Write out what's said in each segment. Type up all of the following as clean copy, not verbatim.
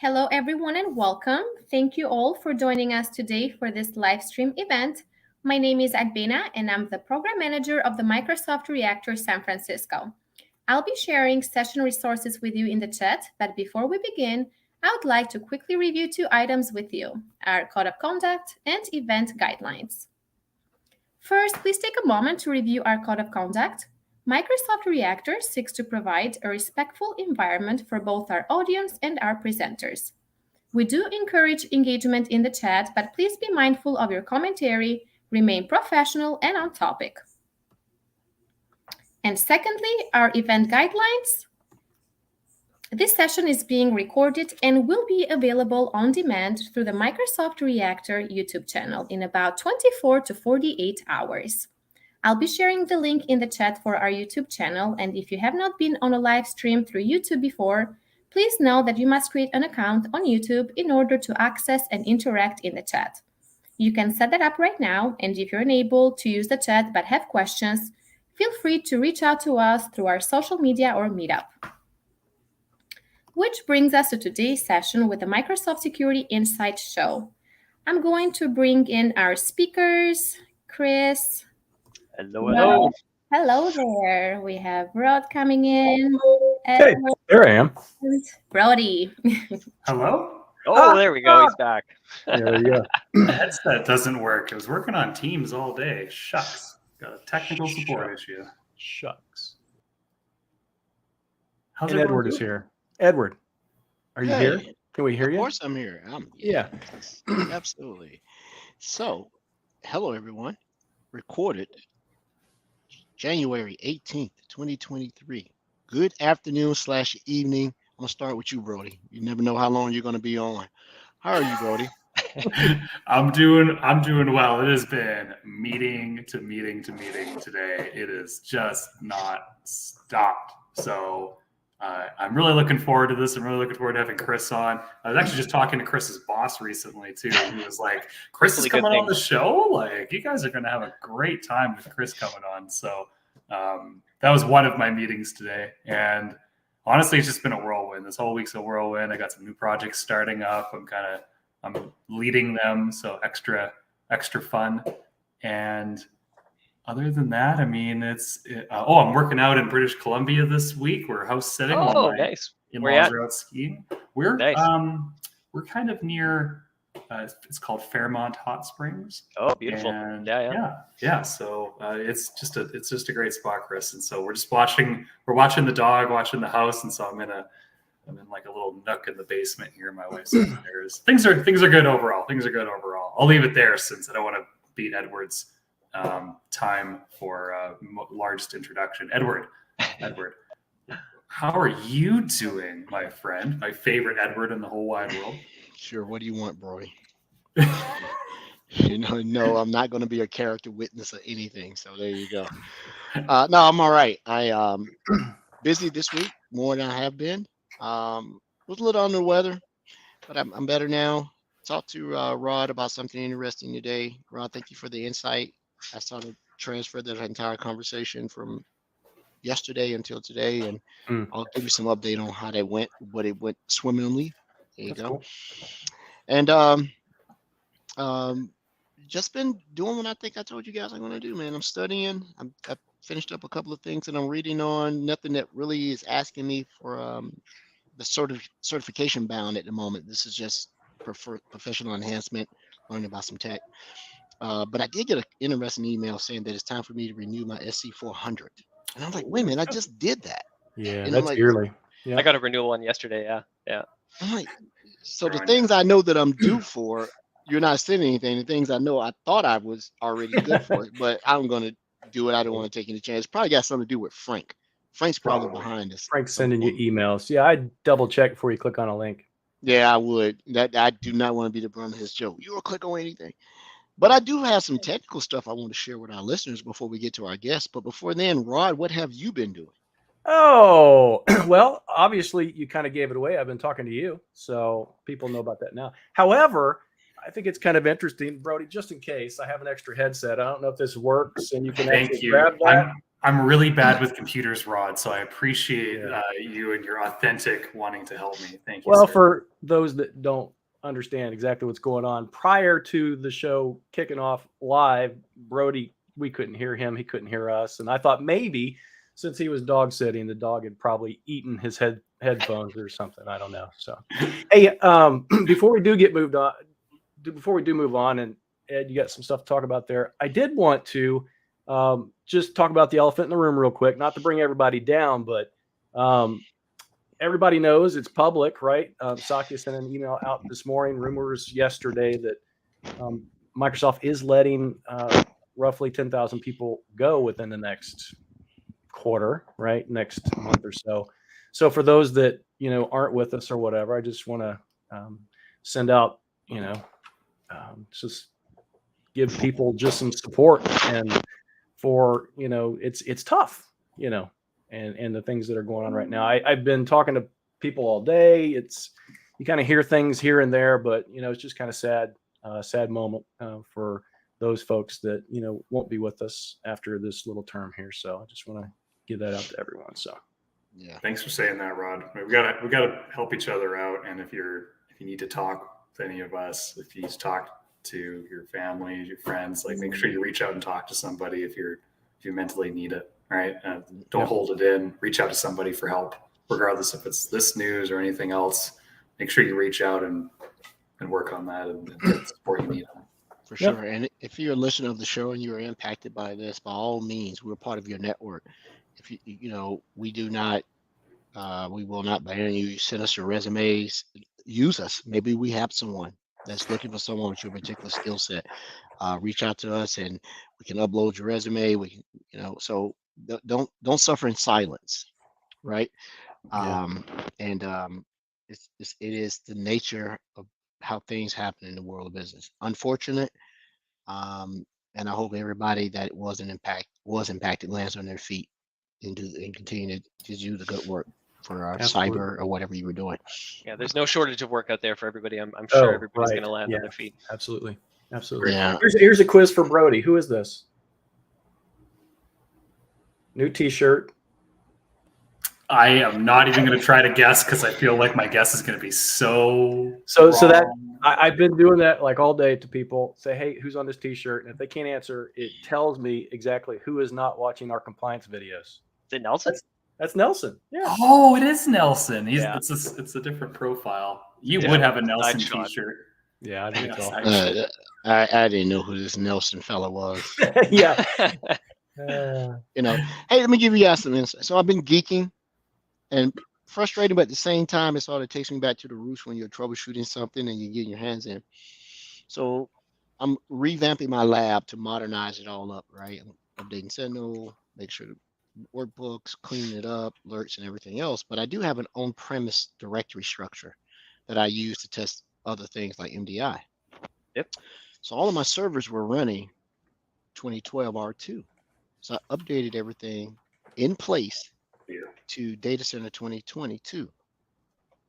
Hello, everyone, and welcome. Thank you all for joining us today for this live stream event. My name is Adbena, and I'm the program manager of the Microsoft Reactor San Francisco. I'll be sharing session resources with you in the chat, but before we begin, I would like to quickly review two items with you, our code of conduct and event guidelines. First, please take a moment to review our code of conduct. Microsoft Reactor seeks to provide a respectful environment for both our audience and our presenters. We do encourage engagement in the chat, but please be mindful of your commentary, remain professional and on topic. And secondly, our event guidelines. This session is being recorded and will be available on demand through the Microsoft Reactor YouTube channel in about 24 to 48 hours. I'll be sharing the link in the chat for our YouTube channel, and if you have not been on a live stream through YouTube before, please know that you must create an account on YouTube in order to access and interact in the chat. You can set that up right now, and if you're unable to use the chat but have questions, feel free to reach out to us through our social media or Meetup. Which brings us to today's session with the Microsoft Security Insight Show. I'm going to bring in our speakers, Chris. Hello. Hello there. We have Rod coming in. Hey, there I am. Brody. Hello? Oh, there we go. He's back. There we go. The headset doesn't work. I was working on Teams all day. Shucks. Got a technical support issue. Shucks. How's And everyone Edward is doing? here. Edward, are you here? Can we hear Of you? course I'm here. Yeah. Absolutely. So, hello everyone. Recorded January 18th, 2023. Good afternoon/evening. I'm gonna start with you, Brody. You never know how long you're gonna be on. How are you, Brody? I'm doing well. It has been meeting to meeting to meeting today. It is just not stopped. So I'm really looking forward to this. I'm really looking forward to having Chris on. I was actually just talking to Chris's boss recently too. He was like, "Chris is coming on the show. Like, you guys are going to have a great time with Chris coming on." So that was one of my meetings today, and honestly, it's just been a whirlwind. This whole week's a whirlwind. I got some new projects starting up. I'm leading them, so extra fun. And other than that, I mean, I'm working out in British Columbia this week. We're house sitting. Oh, nice. In-laws are out skiing. We're Nice. We're kind of near. It's called Fairmont Hot Springs. Oh, beautiful. And Yeah. So it's just a great spot, Chris. And so we're just watching. We're watching the dog, watching the house, and so I'm in like a little nook in the basement here. My wife's upstairs. Things are good overall. I'll leave it there since I don't want to beat Edward's time for largest introduction. Edward, how are you doing, my friend? My favorite Edward in the whole wide world. Sure. What do you want, Brody? No, I'm not going to be a character witness or anything. So there you go. No, I'm all right. I busy this week more than I have been. Was a little under the weather, but I'm better now. Talked to Rod about something interesting today. Rod, thank you for the insight. I sort of transferred that entire conversation from yesterday until today, and I'll give you some update on how that went, but it went swimmingly. There you go. Cool. And just been doing what I think I told you guys I'm going to do, man. I'm studying. I've finished up a couple of things that I'm reading on. Nothing that really is asking me for the sort of certification bound at the moment. This is just professional enhancement, learning about some tech. But I did get an interesting email saying that it's time for me to renew my SC400. And I'm like, wait a minute, I just did that. Yeah, and that's yearly. Yeah. I got a renewal one yesterday. Yeah. I'm like, so the things I know that I'm due for, you're not sending anything. The things I know I thought I was already good for, but I'm going to do it. I don't want to take any chance. Probably got something to do with Frank. Frank's probably behind this. Frank's sending you emails. Yeah, I double check before you click on a link. Yeah, I would. That I do not want to be the brunt of his joke. You will click on anything. But I do have some technical stuff I want to share with our listeners before we get to our guests. But before then, Rod, what have you been doing? Oh, well, obviously you kind of gave it away. I've been talking to you, so people know about that now. However, I think it's kind of interesting, Brody, just in case I have an extra headset. I don't know if this works and you can Thank actually you. grab that. I'm really bad with computers, Rod. So I appreciate Yeah. you and your authentic wanting to help me. Thank you. Well, sir. for those that don't understand exactly what's going on, prior to the show kicking off live, Brody, we couldn't hear him. He couldn't hear us. And I thought maybe since he was dog sitting, the dog had probably eaten his headphones or something. I don't know. So, hey, before we do move on, and Ed, you got some stuff to talk about there. I did want to just talk about the elephant in the room real quick, not to bring everybody down, but everybody knows it's public, right? Satya sent an email out this morning, rumors yesterday that Microsoft is letting roughly 10,000 people go within the next quarter, right? Next month or so. So for those that, aren't with us or whatever, I just want to send out, just give people just some support, and for, it's tough, and the things that are going on right now. I've been talking to people all day. You kind of hear things here and there, but it's just kind of sad moment for those folks that won't be with us after this little term here. So I just want to give that out to everyone. So Yeah. Thanks for saying that, Rod. We gotta help each other out. And if you need to talk to any of us, if you need to talk to your family, your friends, like make sure you reach out and talk to somebody if you mentally need it. Right? Don't hold it in. Reach out to somebody for help, regardless if it's this news or anything else. Make sure you reach out and work on that and get the support you need. For sure. And if you're a listener of the show and you're impacted by this, by all means, we're part of your network. If we do not, we will not ban you. You send us your resumes, use us. Maybe we have someone that's looking for someone with your particular skill set. Reach out to us and we can upload your resume. We can, so don't suffer in silence, right? It is the nature of how things happen in the world of business. Unfortunate, and I hope everybody that was impacted lands on their feet and continue to do the good work for our cyber or whatever you were doing. Yeah, there's no shortage of work out there for everybody. I'm sure everybody's going to land on their feet. Absolutely. Yeah. Here's a quiz for Brody. Who is this? New T-shirt. I am not even going to try to guess because I feel like my guess is going to be so that I've been doing that like all day to people. Say, hey, who's on this T-shirt? And if they can't answer, it tells me exactly who is not watching our compliance videos. Is it Nelson? That's Nelson. Yeah. Oh, it is Nelson. Yeah. It's a different profile. You would have a Nelson T-shirt. Yeah, I think so. I didn't know who this Nelson fella was. Yeah. Hey, let me give you guys some insight. So I've been geeking and frustrated, but at the same time, it sort of takes me back to the roots when you're troubleshooting something and you're getting your hands in. So I'm revamping my lab to modernize it all up, right? I'm updating Sentinel, make sure the workbooks, cleaning it up, alerts and everything else. But I do have an on-premise directory structure that I use to test other things like MDI. Yep. So all of my servers were running 2012 R2. So I updated everything in place to data center 2022.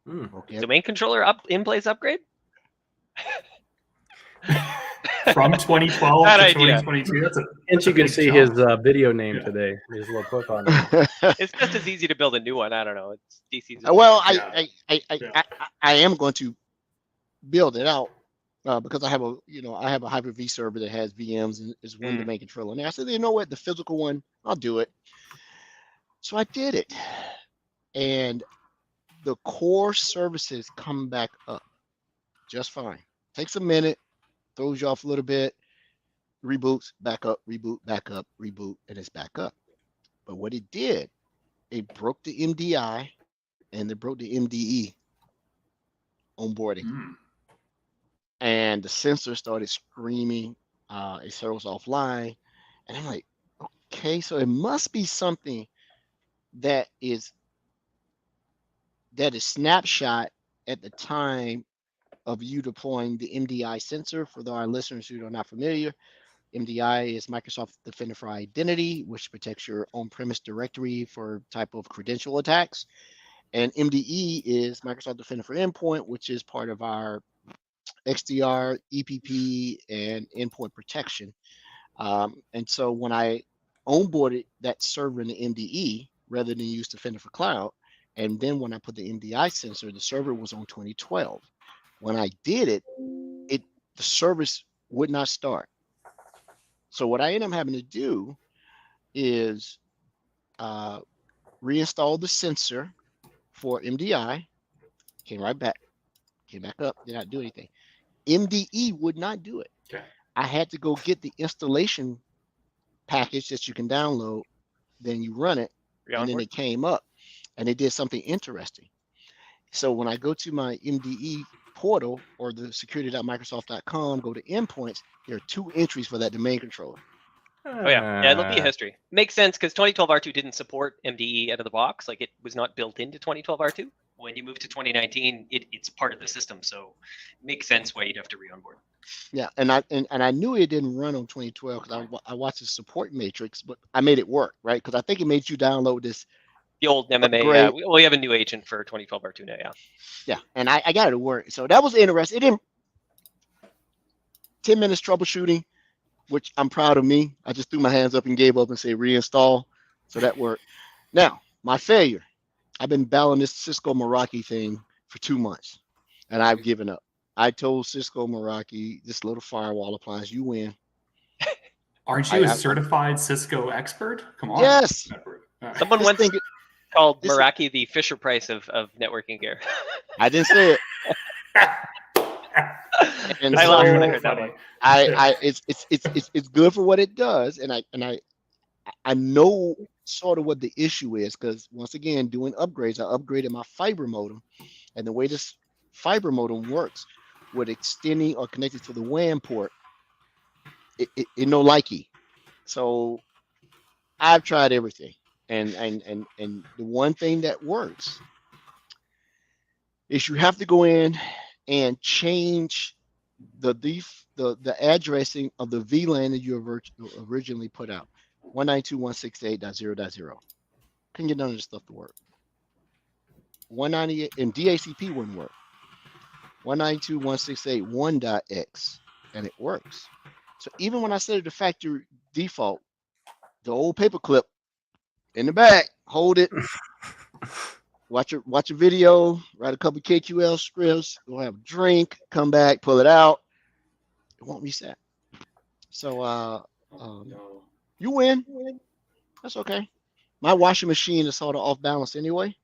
Okay. Domain controller in place upgrade? From 2012 That to idea. 2022. And you can see his video name today. His little clip on it. It's just as easy to build a new one. I don't know. It's DC's. Well, I am going to build it out because I have a Hyper-V server that has VMs and is one domain controller. And I said, you know what, the physical one, I'll do it. So I did it, and the core services come back up just fine. Takes a minute, throws you off a little bit, reboots, back up, reboot, back up, reboot, and it's back up. But what it did, it broke the MDI and it broke the MDE onboarding. And the sensor started screaming, it throws offline. And I'm like, okay, so it must be something that is snapshot at the time of you deploying the MDI sensor. For our listeners who are not familiar, MDI is Microsoft Defender for Identity, which protects your on-premise directory for type of credential attacks. And MDE is Microsoft Defender for Endpoint, which is part of our XDR, EPP, and endpoint protection. And so when I onboarded that server in the MDE rather than use Defender for Cloud. And then when I put the MDI sensor, the server was on 2012. When I did it, the service would not start. So what I ended up having to do is reinstall the sensor for MDI. Came back up, did not do anything. MDE would not do it. Okay. I had to go get the installation package that you can download, then you run it, and then it came up, and it did something interesting. So when I go to my MDE portal or the security.microsoft.com, go to endpoints, there are 2 entries for that domain controller. Oh yeah, yeah. It'll be a history. Makes sense because 2012 R2 didn't support MDE out of the box. Like it was not built into 2012 R2. When you move to 2019, it's part of the system, so it makes sense why you'd have to re-onboard. Yeah, and I knew it didn't run on 2012 because I watched the support matrix, but I made it work, right? Because I think it made you download this. The old MMA. Yeah, we have a new agent for 2012 R2 now. Yeah. Yeah, and I got it to work. So that was interesting. It didn't. 10 minutes troubleshooting, which I'm proud of me. I just threw my hands up and gave up and say reinstall. So that worked. Now, my failure. I've been battling this Cisco Meraki thing for 2 months, and I've given up. I told Cisco Meraki, this little firewall appliance, you win. Aren't you a certified Cisco expert? Come on. Yes. Someone once called Meraki the Fisher Price of networking gear. I didn't say it. And I so laughed when I heard that one. It's good for what it does, and I know sort of what the issue is, because once again, doing upgrades, I upgraded my fiber modem, and the way this fiber modem works with extending or connected to the WAN port, it no likey. So I've tried everything, and the one thing that works is you have to go in and change the addressing of the VLAN that you originally put out. 192.168.0.0. Couldn't get none of this stuff to work. 198 and DHCP wouldn't work. 192.168.1.x, and it works. So even when I set it to factory default, the old paperclip in the back, hold it, watch a video, write a couple KQL scripts, go have a drink, come back, pull it out, it won't reset. So you win. That's okay. My washing machine is sort of off balance anyway.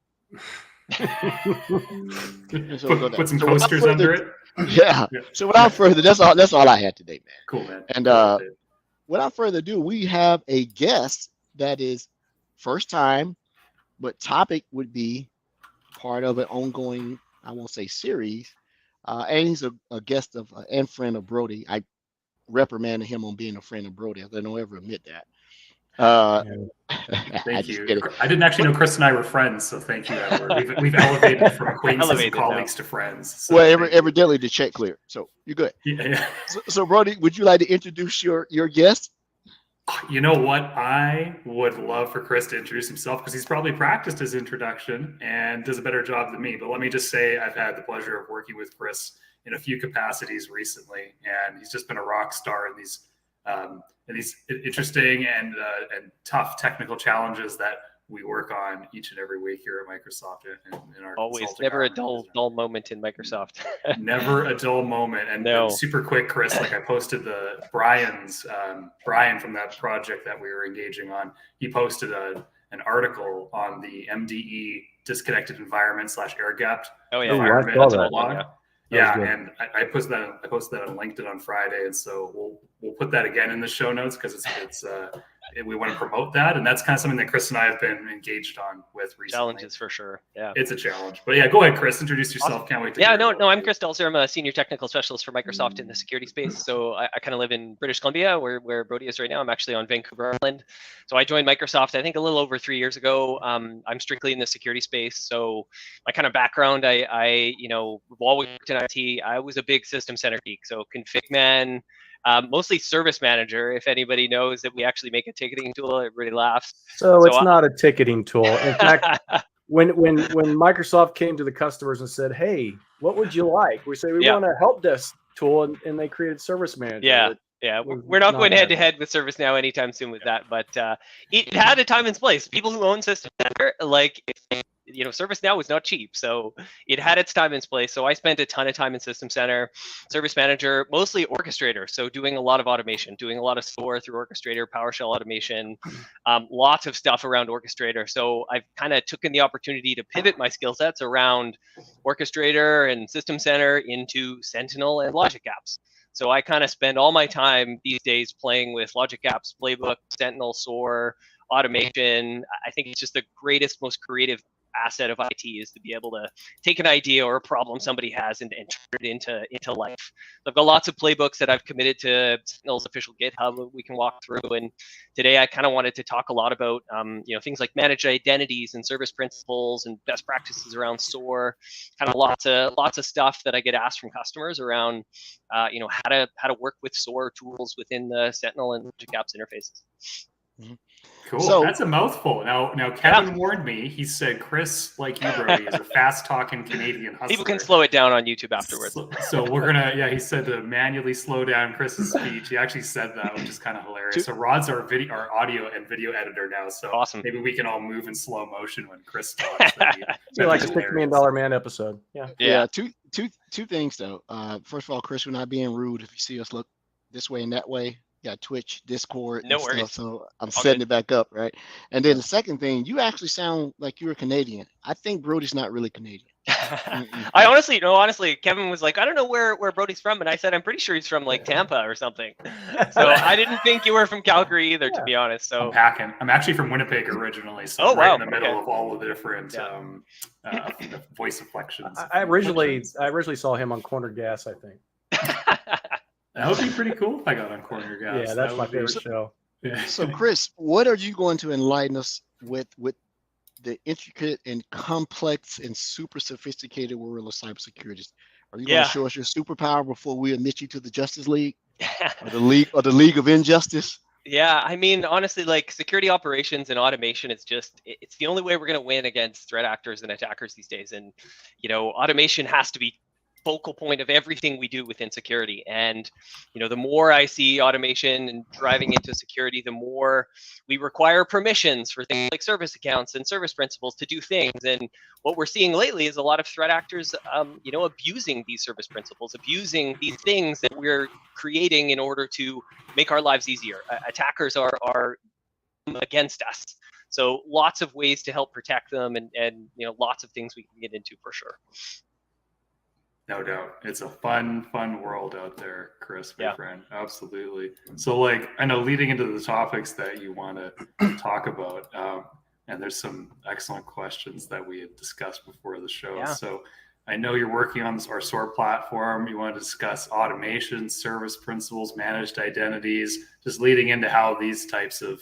Put some coasters under it. Yeah. So without further, that's all I had today, man. Cool, man. And without further ado, we have a guest that is first time, but topic would be part of an ongoing, I won't say series. And he's a guest of and friend of Brody. I reprimanded him on being a friend of Brody. I don't ever admit that. Thank you. I didn't actually know Chris and I were friends, so thank you, Edward. We've elevated from acquaintances and colleagues to friends. So well, evidently the check cleared, so you're good. Yeah. So Brody, would you like to introduce your guest? You know what? I would love for Chris to introduce himself because he's probably practiced his introduction and does a better job than me. But let me just say I've had the pleasure of working with Chris in a few capacities recently, and he's just been a rock star in these interesting and tough technical challenges that we work on each and every week here at Microsoft. In our always never a dull moment in Microsoft. Never a dull moment. And super quick, Chris, like I posted Brian from that project that we were engaging on. He posted an article on the MDE disconnected environment / air gapped environment. Yeah, and I posted that on LinkedIn on Friday, and so we'll put that again in the show notes because it's we want to promote that, and that's kind of something that Chris and I have been engaged on with recently. Challenges for sure. Yeah, it's a challenge, but yeah, go ahead, Chris. Introduce yourself. Awesome. Can't wait to. I'm Chris Delser. I'm a senior technical specialist for Microsoft in the security space. So I kind of live in British Columbia, where Brody is right now. I'm actually on Vancouver Island. So I joined Microsoft, I think, a little over 3 years ago. I'm strictly in the security space. So my kind of background, I always worked in IT. I was a big system center geek. So config man. Mostly service manager. If anybody knows that we actually make a ticketing tool, everybody laughs. So it's not a ticketing tool. In fact, when Microsoft came to the customers and said, "Hey, what would you like?" We say we want a help desk tool, and they created Service Manager. Yeah, Yeah, was we're not going bad. head to head with ServiceNow anytime soon with that, but it had a time and place. People who own System Center, like, ServiceNow was not cheap, so it had its time and place. So I spent a ton of time in System Center, Service Manager, mostly Orchestrator, so doing a lot of automation, doing a lot of SOAR through Orchestrator, PowerShell automation, lots of stuff around Orchestrator. So I've kind of taken the opportunity to pivot my skill sets around Orchestrator and System Center into Sentinel and Logic Apps. So I kind of spend all my time these days playing with Logic Apps, Playbook, Sentinel, SOAR, automation. I think it's just the greatest, most creative asset of IT is to be able to take an idea or a problem somebody has and turn it into life. So I've got lots of playbooks that I've committed to Sentinel's official GitHub we can walk through. And today I kind of wanted to talk a lot about things like managed identities and service principles and best practices around SOAR. Kind of lots of stuff that I get asked from customers around how to work with SOAR tools within the Sentinel and Logic Apps interfaces. Cool. So- That's a mouthful. Now Kevin warned me. He said Chris, like you, Brody, is a fast-talking Canadian hustler. People can slow it down on YouTube afterwards. So we're gonna, he said to manually slow down Chris's speech. He actually said that, which is kind of hilarious. So Rod's our audio and video editor now. So Awesome. maybe we can all move in slow motion when Chris talks. That'd Feel like a be $6 million hilarious. man episode. Yeah. Yeah. Two things though. First of all, Chris, we're not being rude. If you see us look this way and that way, got Twitch, Discord, No and worries. stuff, so I'm All setting good. it back up, right? And then the second thing, you actually sound like you're a Canadian. I think Brody's not really Canadian. I honestly, Kevin was like, I don't know where Brody's from, and I said I'm pretty sure he's from like Tampa or something. So I didn't think you were from Calgary either, to be honest. So I'm packing. I'm actually from Winnipeg originally, so Oh, I'm right wow. in the middle Okay. of all of the different Yeah. voice inflections. I originally saw him on Corner Gas, I think. That would be pretty cool if I got on Corner Gas. Yeah, That that's my would be- favorite show. Yeah. So, Chris, what are you going to enlighten us with the intricate and complex and super sophisticated world of cybersecurity? Are you going Yeah. to show us your superpower before we admit you to the Justice League or the League of Injustice? Yeah, I mean, honestly, like security operations and automation, it's the only way we're going to win against threat actors and attackers these days. And, automation has to be focal point of everything we do within security. And, the more I see automation and driving into security, the more we require permissions for things like service accounts and service principals to do things. And what we're seeing lately is a lot of threat actors, abusing these service principles, abusing these things that we're creating in order to make our lives easier. Attackers are against us. So lots of ways to help protect them and lots of things we can get into for sure. No doubt. It's a fun world out there, Chris, my Yeah. friend. Absolutely. So, I know leading into the topics that you want to talk about, and there's some excellent questions that we had discussed before the show. Yeah. So, I know you're working on our SOAR platform. You want to discuss automation, service principles, managed identities, just leading into how these types of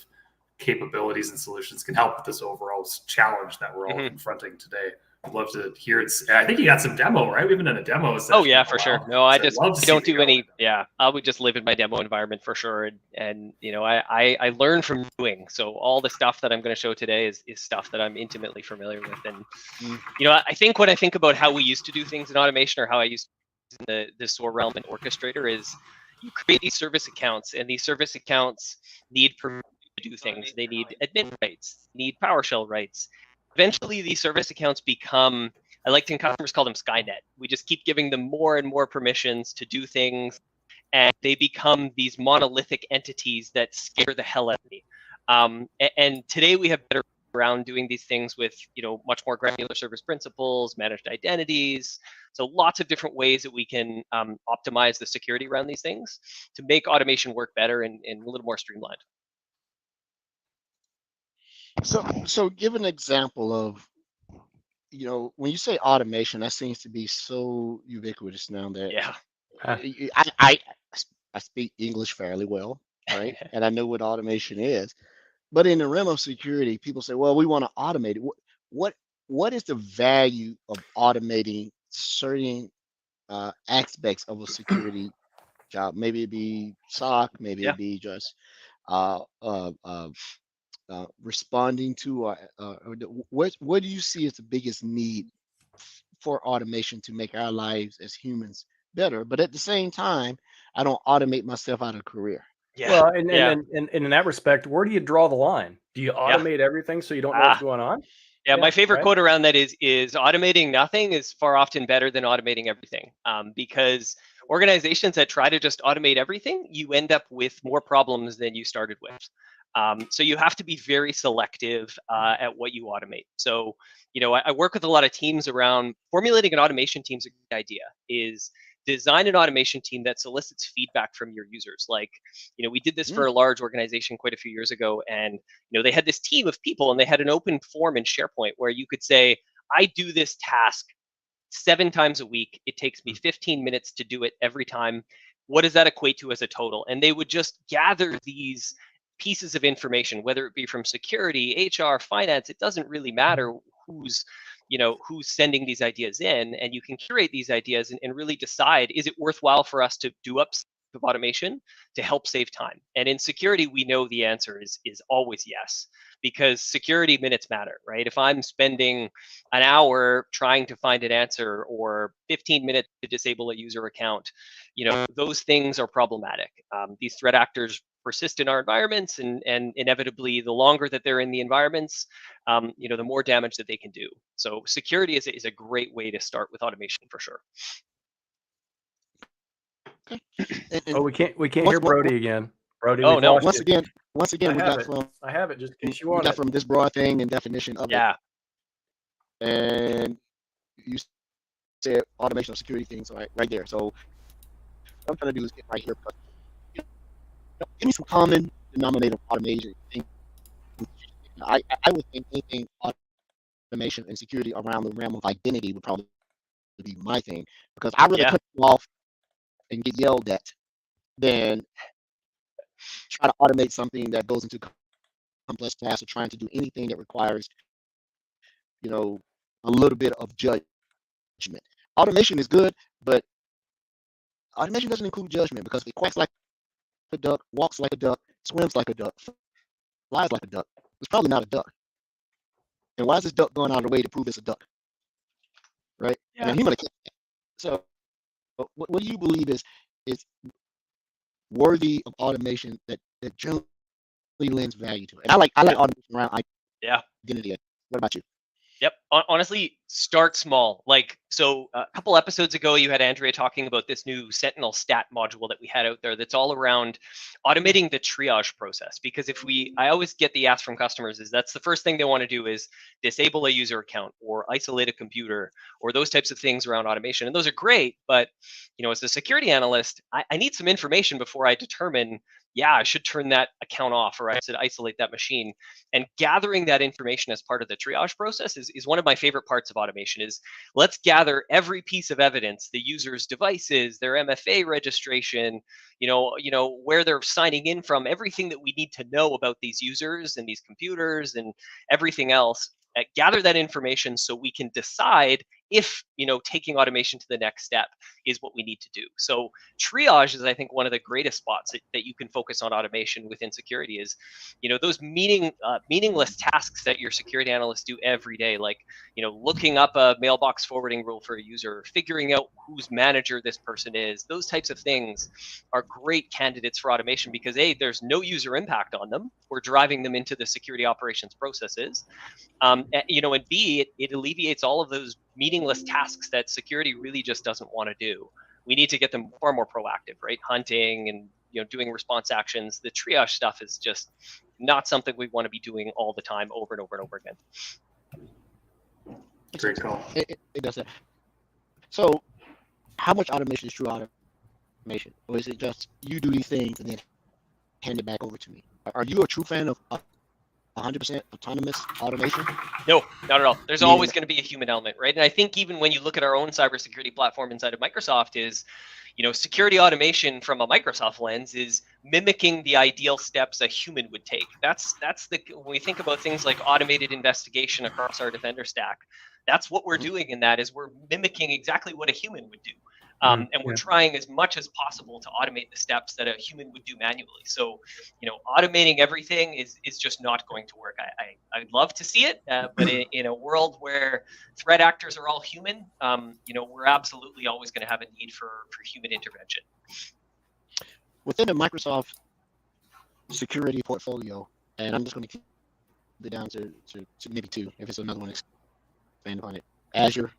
capabilities and solutions can help with this overall challenge that we're all confronting today. I'd love to hear it. I think you got some demo, right? We haven't done a demo session. Oh yeah, in a for sure. while. No, I So just love to see don't it do go. any. Yeah, I would just live in my demo environment for sure. And I learn from doing. So all the stuff that I'm going to show today is stuff that I'm intimately familiar with. And I think when I think about how we used to do things in automation or how I used to in the SOAR realm and Orchestrator is you create these service accounts, and these service accounts need permission to do things. They need admin rights, need PowerShell rights. Eventually, these service accounts become, I like to customers call them Skynet. We just keep giving them more and more permissions to do things, and they become these monolithic entities that scare the hell out of me. And today we have better around doing these things with much more granular service principles, managed identities. So lots of different ways that we can optimize the security around these things to make automation work better and a little more streamlined. So give an example of, when you say automation, that seems to be so ubiquitous now that Yeah. I speak English fairly well, right? And I know what automation is. But in the realm of security, people say, well, we want to automate it. What is the value of automating certain aspects of a security job? Maybe it be SOC, maybe it be just responding to what do you see as the biggest need for automation to make our lives as humans better? But at the same time, I don't automate myself out of a career. Yeah. Well, and, yeah. and in that respect, where do you draw the line? Do you automate everything so you don't know what's going on? Yeah, my favorite right? quote around that is automating nothing is far often better than automating everything. Because organizations that try to just automate everything, you end up with more problems than you started with. So you have to be very selective at what you automate. So, I work with a lot of teams around formulating an automation team's a good idea is design an automation team that solicits feedback from your users. Like, we did this for a large organization quite a few years ago, and they had this team of people, and they had an open form in SharePoint where you could say, I do this task 7 times a week. It takes me 15 minutes to do it every time. What does that equate to as a total? And they would just gather these pieces of information, whether it be from security, HR, finance. It doesn't really matter who's sending these ideas in, and you can curate these ideas and really decide, is it worthwhile for us to do up of automation to help save time? And in security, we know the answer is always yes, because security minutes matter, right? If I'm spending an hour trying to find an answer or 15 minutes to disable a user account, those things are problematic. These threat actors persist in our environments, and inevitably, the longer that they're in the environments, the more damage that they can do. So security is a great way to start with automation for sure. Oh, we can't hear Brody again. Brody, oh, we've no. lost Once you. again, we got from I have it just in case you we want got it. from this broad thing and definition of Yeah. it, and you said automation of security things right there. So what I'm trying to do is get right here. Give me some common denominator of automation. I would think anything automation and security around the realm of identity would probably be my thing, because I really cut you off and get yelled at than try to automate something that goes into complex tasks or trying to do anything that requires, a little bit of judgment. Automation is good, but automation doesn't include judgment, because it quacks like a duck, walks like a duck, swims like a duck, flies like a duck. It's probably not a duck. And why is this duck going out of the way to prove it's a duck? Right? Yeah. And a human can't. So what do you believe is worthy of automation that generally lends value to it? And I like automation around identity. What about you? Yep. Honestly, start small. So a couple episodes ago, you had Andrea talking about this new Sentinel stat module that we had out there that's all around automating the triage process. Because I always get the ask from customers is that's the first thing they want to do is disable a user account or isolate a computer or those types of things around automation. And those are great. But, as a security analyst, I need some information before I determine, I should turn that account off, or I should isolate that machine. And gathering that information as part of the triage process is one of my favorite parts of automation. Is let's gather every piece of evidence, the user's devices, their MFA registration, where they're signing in from, everything that we need to know about these users and these computers and everything else. Gather that information so we can decide if taking automation to the next step is what we need to do. So triage is, I think, one of the greatest spots that you can focus on automation within security is, those meaningless tasks that your security analysts do every day, like, looking up a mailbox forwarding rule for a user, figuring out whose manager this person is. Those types of things are great candidates for automation because there's no user impact on them. We're driving them into the security operations processes. And B, it alleviates all of those meaningless tasks that security really just doesn't want to do. We need to get them far more proactive, right? Hunting and doing response actions. The triage stuff is just not something we want to be doing all the time, over and over and over again. Great call. It does that. So, how much automation is true automation, or is it just you do these things and then hand it back over to me? Are you a true fan of 100% autonomous automation? No, not at all. There's always going to be a human element, right? And I think even when you look at our own cybersecurity platform inside of Microsoft is, security automation from a Microsoft lens is mimicking the ideal steps a human would take. When we think about things like automated investigation across our Defender stack, that's what we're doing in that is we're mimicking exactly what a human would do. And we're trying as much as possible to automate the steps that a human would do manually. So, automating everything is just not going to work. I'd love to see it, but in a world where threat actors are all human, we're absolutely always going to have a need for human intervention. within the Microsoft security portfolio, and I'm just going to keep it down to maybe two, if it's another one, expand upon it, Azure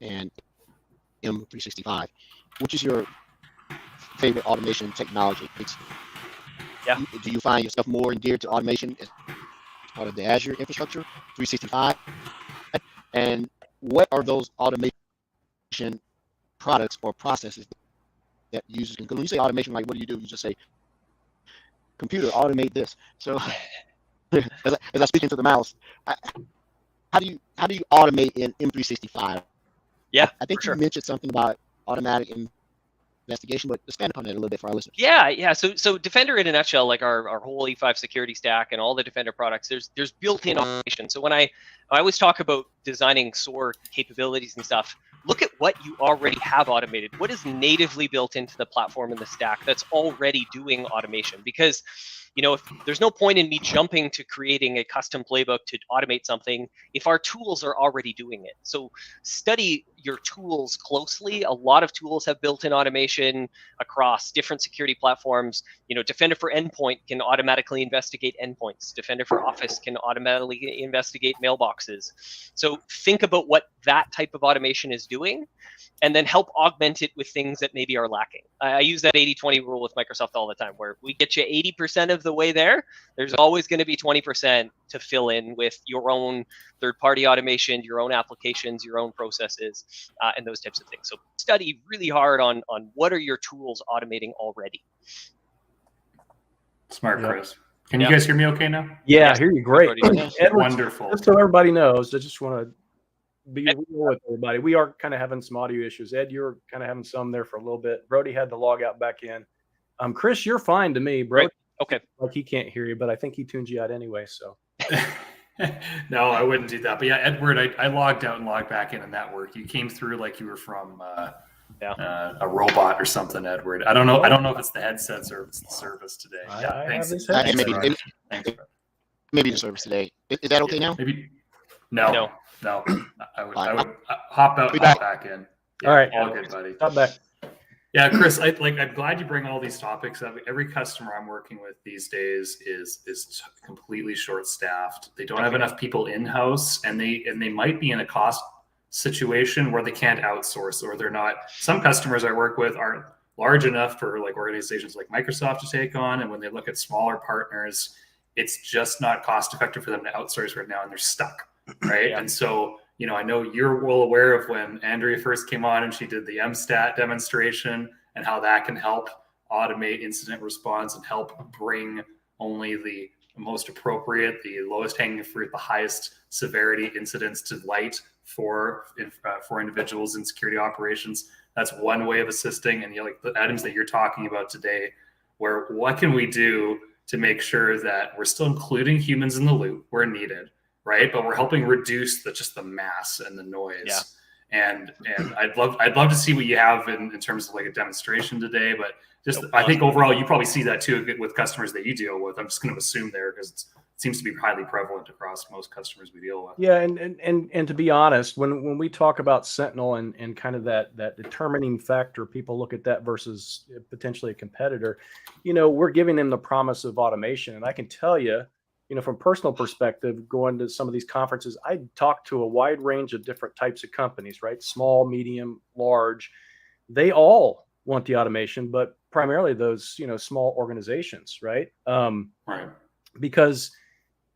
and M365. Which is your favorite automation technology? Do you find yourself more endeared to automation as part of the Azure infrastructure, 365? And what are those automation products or processes that users can? Because when you say automation, like what do? You just say, computer, automate this. So as I speak into the mouse, how do you automate in M365? Yeah, I think for you mentioned something about automatic investigation, but expand upon that a little bit for our listeners. Yeah. So Defender in a nutshell, like our whole E5 security stack and all the Defender products, there's built-in automation. So when I always talk about designing SOAR capabilities and stuff, look at what you already have automated. What is natively built into the platform and the stack that's already doing automation? Because if there's no point in me jumping to creating a custom playbook to automate something if our tools are already doing it. So study your tools closely. A lot of tools have built-in automation across different security platforms. Defender for Endpoint can automatically investigate endpoints. Defender for Office can automatically investigate mailboxes. So think about what that type of automation is doing, and then help augment it with things that maybe are lacking. I use that 80-20 rule with Microsoft all the time, where we get you 80% of the way there. There's always going to be 20% to fill in with your own third-party automation, your own applications, your own processes, and those types of things. So study really hard on what are your tools automating already. Smart, Yeah. Chris. Can you guys hear me okay now? Yeah, I hear you great. Edward, Wonderful. just so everybody knows, I just want to be real with everybody. We are kind of having some audio issues. Ed, you're kind of having some there for a little bit. Brody had to log out back in. Chris, you're fine to me, bro. Right. Okay. Like he can't hear you, but I think he tuned you out anyway. So No, I wouldn't do that. But yeah, Edward, I logged out and logged back in, and that worked. You came through like you were from a robot or something, Edward. I don't know if it's the headsets or if it's the service today. Thanks. Maybe the service today. Is that okay now? Maybe. No. I would hop out and hop back in. Yeah, all right. All good, buddy. Stop back. Yeah, Chris, I'm glad you bring all these topics up. Every customer I'm working with these days is completely short-staffed. They don't have enough people in-house, and they might be in a cost situation where they can't outsource, or they're not. Some customers I work with aren't large enough for like organizations like Microsoft to take on, and when they look at smaller partners, it's just not cost-effective for them to outsource right now, and they're stuck, right? Yeah. And so, I know you're well aware of when Andrea first came on and she did the MSTAT demonstration and how that can help automate incident response and help bring only the most appropriate, the lowest hanging fruit, the highest severity incidents to light for individuals in security operations. That's one way of assisting. And like the items that you're talking about today, where what can we do to make sure that we're still including humans in the loop where needed, right? But we're helping reduce just the mass and the noise. Yeah. And I'd love to see what you have in terms of like a demonstration today. But I think overall you probably see that too with customers that you deal with. I'm just going to assume there because it seems to be highly prevalent across most customers we deal with. Yeah, and to be honest, when we talk about Sentinel and kind of that determining factor, people look at that versus potentially a competitor. We're giving them the promise of automation, and I can tell you, from personal perspective, going to some of these conferences, I talk to a wide range of different types of companies, right? Small, medium, large. They all want the automation, but primarily those, small organizations, right? Right. Because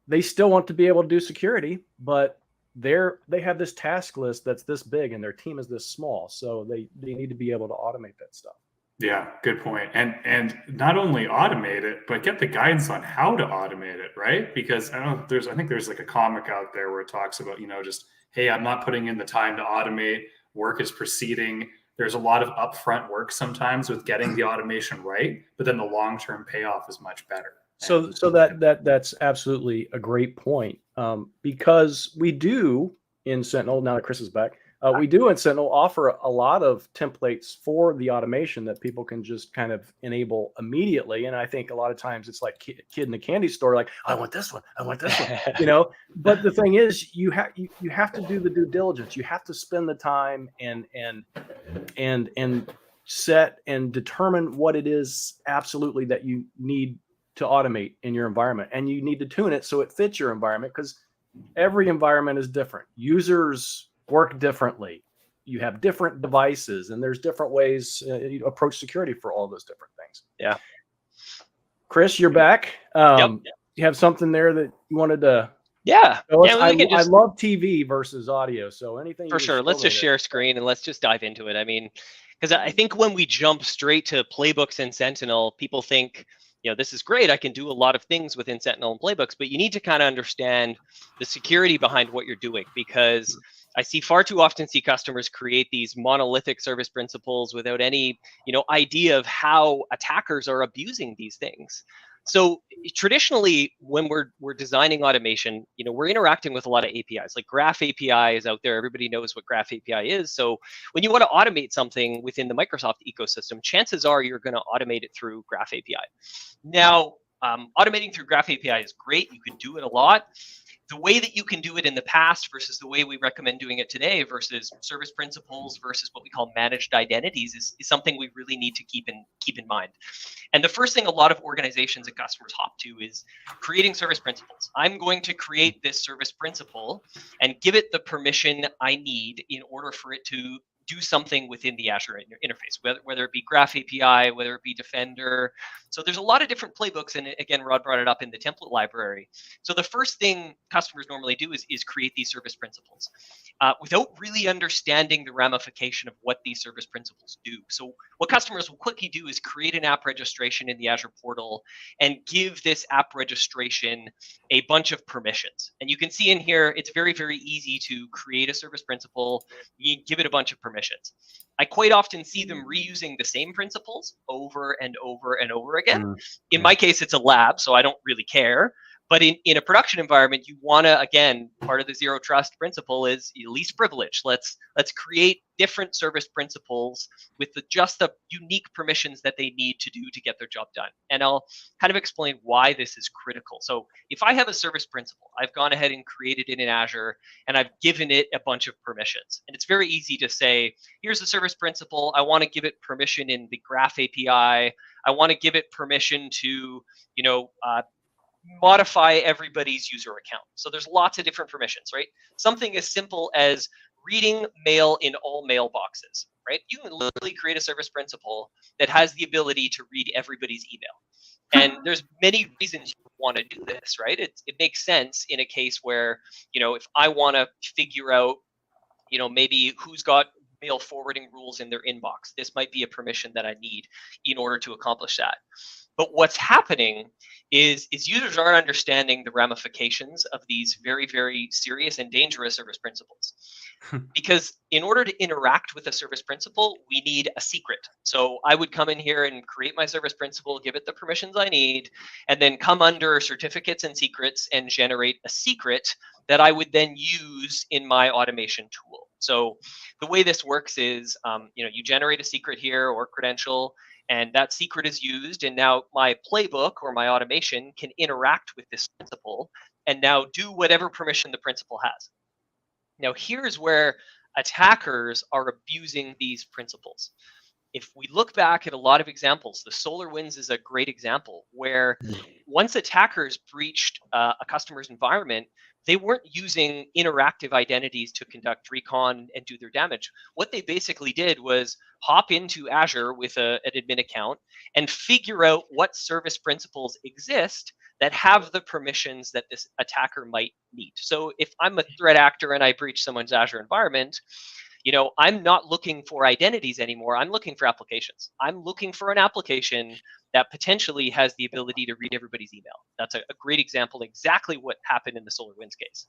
they still want to be able to do security, but they have this task list that's this big and their team is this small. So they need to be able to automate that stuff. Yeah, good point. And not only automate it, but get the guidance on how to automate it, right? Because I think there's like a comic out there where it talks about, just, hey, I'm not putting in the time to automate, work is proceeding. There's a lot of upfront work sometimes with getting the automation right, but then the long-term payoff is much better. So that's absolutely a great point. Because we do in Sentinel, now that Chris is back, we do in Sentinel offer a lot of templates for the automation that people can just kind of enable immediately. And I think a lot of times it's like kid in a candy store, like, I want this one, But the thing is, you have to do the due diligence. You have to spend the time and set and determine what it is absolutely that you need to automate in your environment. And you need to tune it so it fits your environment, because every environment is different. Users work differently. You have different devices, and there's different ways you approach security for all those different things. Yeah. Chris, you're back. Yep. You have something there that you wanted to Yeah. tell us? Yeah, I we can just, love TV versus audio, so anything for you can sure. show Let's me just there. share screen and let's just dive into it. I mean, because I think when we jump straight to playbooks and Sentinel, people think, this is great. I can do a lot of things within Sentinel and playbooks, but you need to kind of understand the security behind what you're doing, because I far too often see customers create these monolithic service principles without any, idea of how attackers are abusing these things. So traditionally, when we're designing automation, we're interacting with a lot of APIs. Like Graph API is out there. Everybody knows what Graph API is. So when you want to automate something within the Microsoft ecosystem, chances are you're going to automate it through Graph API. Now, automating through Graph API is great. You can do it a lot. The way that you can do it in the past versus the way we recommend doing it today versus service principles versus what we call managed identities is something we really need to keep in mind. And the first thing a lot of organizations and customers hop to is creating service principles. I'm going to create this service principle and give it the permission I need in order for it to do something within the Azure interface, whether it be Graph API, whether it be Defender. So there's a lot of different playbooks. And again, Rod brought it up in the template library. So the first thing customers normally do is create these service principles without really understanding the ramification of what these service principles do. So what customers will quickly do is create an app registration in the Azure portal and give this app registration a bunch of permissions. And you can see in here, it's very, very easy to create a service principle. You give it a bunch of permissions. I quite often see them reusing the same principles over and over and over again. In my case, it's a lab, so I don't really care. But in a production environment, you want to, again, part of the zero trust principle is least privilege. Let's create different service principles with just the unique permissions that they need to do to get their job done. And I'll kind of explain why this is critical. So if I have a service principle, I've gone ahead and created it in Azure, and I've given it a bunch of permissions. And it's very easy to say, here's the service principle. I want to give it permission in the Graph API. I want to give it permission to, modify everybody's user account. So there's lots of different permissions, right? Something as simple as reading mail in all mailboxes, right? You can literally create a service principle that has the ability to read everybody's email. And there's many reasons you want to do this, right? It makes sense in a case where, if I want to figure out, maybe who's got mail forwarding rules in their inbox, this might be a permission that I need in order to accomplish that. But what's happening is users aren't understanding the ramifications of these very, very serious and dangerous service principles. Because in order to interact with a service principle, we need a secret. So I would come in here and create my service principle, give it the permissions I need, and then come under certificates and secrets and generate a secret that I would then use in my automation tool. So the way this works is, you generate a secret here or credential, and that secret is used, and now my playbook or my automation can interact with this principle and now do whatever permission the principle has. Now, here's where attackers are abusing these principles. If we look back at a lot of examples, the SolarWinds is a great example where once attackers breached a customer's environment, they weren't using interactive identities to conduct recon and do their damage. What they basically did was hop into Azure with an admin account and figure out what service principles exist that have the permissions that this attacker might need. So if I'm a threat actor and I breach someone's Azure environment, I'm not looking for identities anymore. I'm looking for applications. I'm looking for an application that potentially has the ability to read everybody's email. That's a great example, exactly what happened in the SolarWinds case.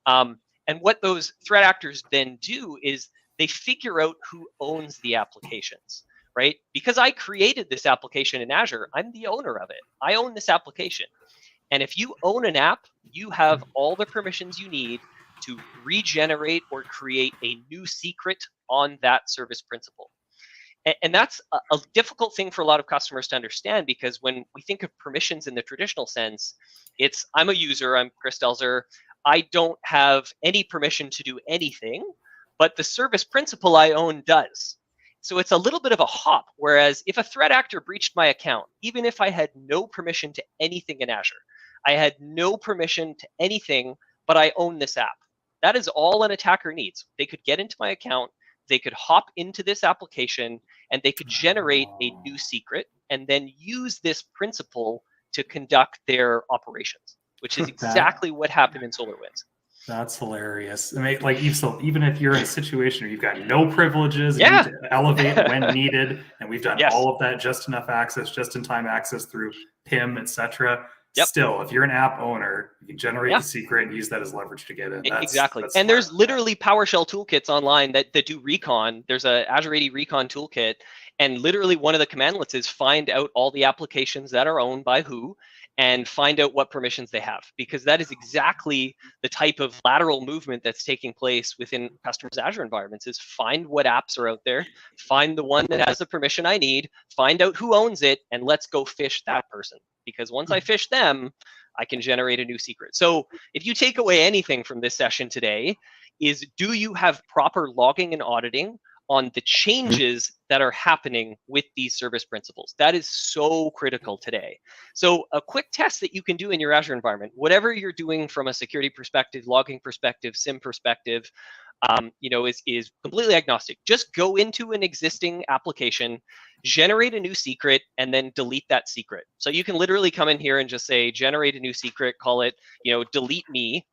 And what those threat actors then do is they figure out who owns the applications, right? Because I created this application in Azure, I'm the owner of it. I own this application. And if you own an app, you have all the permissions you need to regenerate or create a new secret on that service principle. And that's a difficult thing for a lot of customers to understand, because when we think of permissions in the traditional sense, it's I'm a user, I'm Chris Delzer, I don't have any permission to do anything, but the service principle I own does. So it's a little bit of a hop. Whereas if a threat actor breached my account, even if I had no permission to anything in Azure, I had no permission to anything, but I own this app. That is all an attacker needs. They could get into my account, they could hop into this application, and they could generate a new secret and then use this principal to conduct their operations, which is exactly what happened in SolarWinds. That's hilarious. I mean, like, even if you're in a situation where you've got no privileges, Yeah. you need to elevate when needed, and we've done Yes. all of that, just enough access, just in time access through PIM, etc. Yep. Still, if you're an app owner, you can generate Yeah. the secret and use that as leverage to get in. Exactly. That's And there's smart. literally PowerShell toolkits online that do recon. There's a Azure AD recon toolkit. And literally one of the commandlets is find out all the applications that are owned by who and find out what permissions they have, because that is exactly the type of lateral movement that's taking place within customers' Azure environments. Is find what apps are out there, find the one that has the permission I need, find out who owns it, and let's go fish that person. Because once I fish them, I can generate a new secret. So if you take away anything from this session today, is do you have proper logging and auditing on the changes that are happening with these service principals? That is so critical today. So a quick test that you can do in your Azure environment, whatever you're doing from a security perspective, logging perspective, SIM perspective, is completely agnostic. Just go into an existing application, generate a new secret, and then delete that secret. So you can literally come in here and just say, generate a new secret, call it, delete me,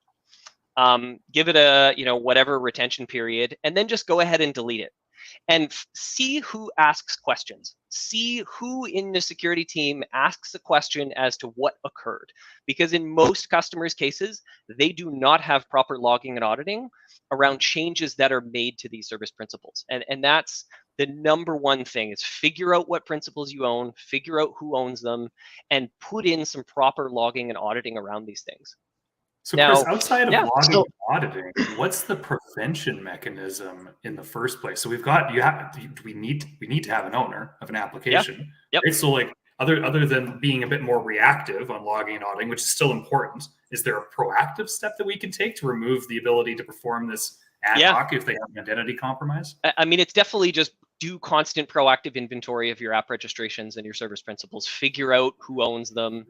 give it a, whatever retention period, and then just go ahead and delete it. And see who asks questions. See who in the security team asks a question as to what occurred. Because in most customers' cases, they do not have proper logging and auditing around changes that are made to these service principals. And that's the number one thing, is figure out what principles you own, figure out who owns them, and put in some proper logging and auditing around these things. So, Now, Chris, outside of yeah. logging and auditing, what's the prevention mechanism in the first place? So we need to have an owner of an application. Yep. Right? So, like, other than being a bit more reactive on logging and auditing, which is still important, is there a proactive step that we can take to remove the ability to perform this ad hoc if they have an identity compromise? I mean, it's definitely just do constant proactive inventory of your app registrations and your service principals. Figure out who owns them.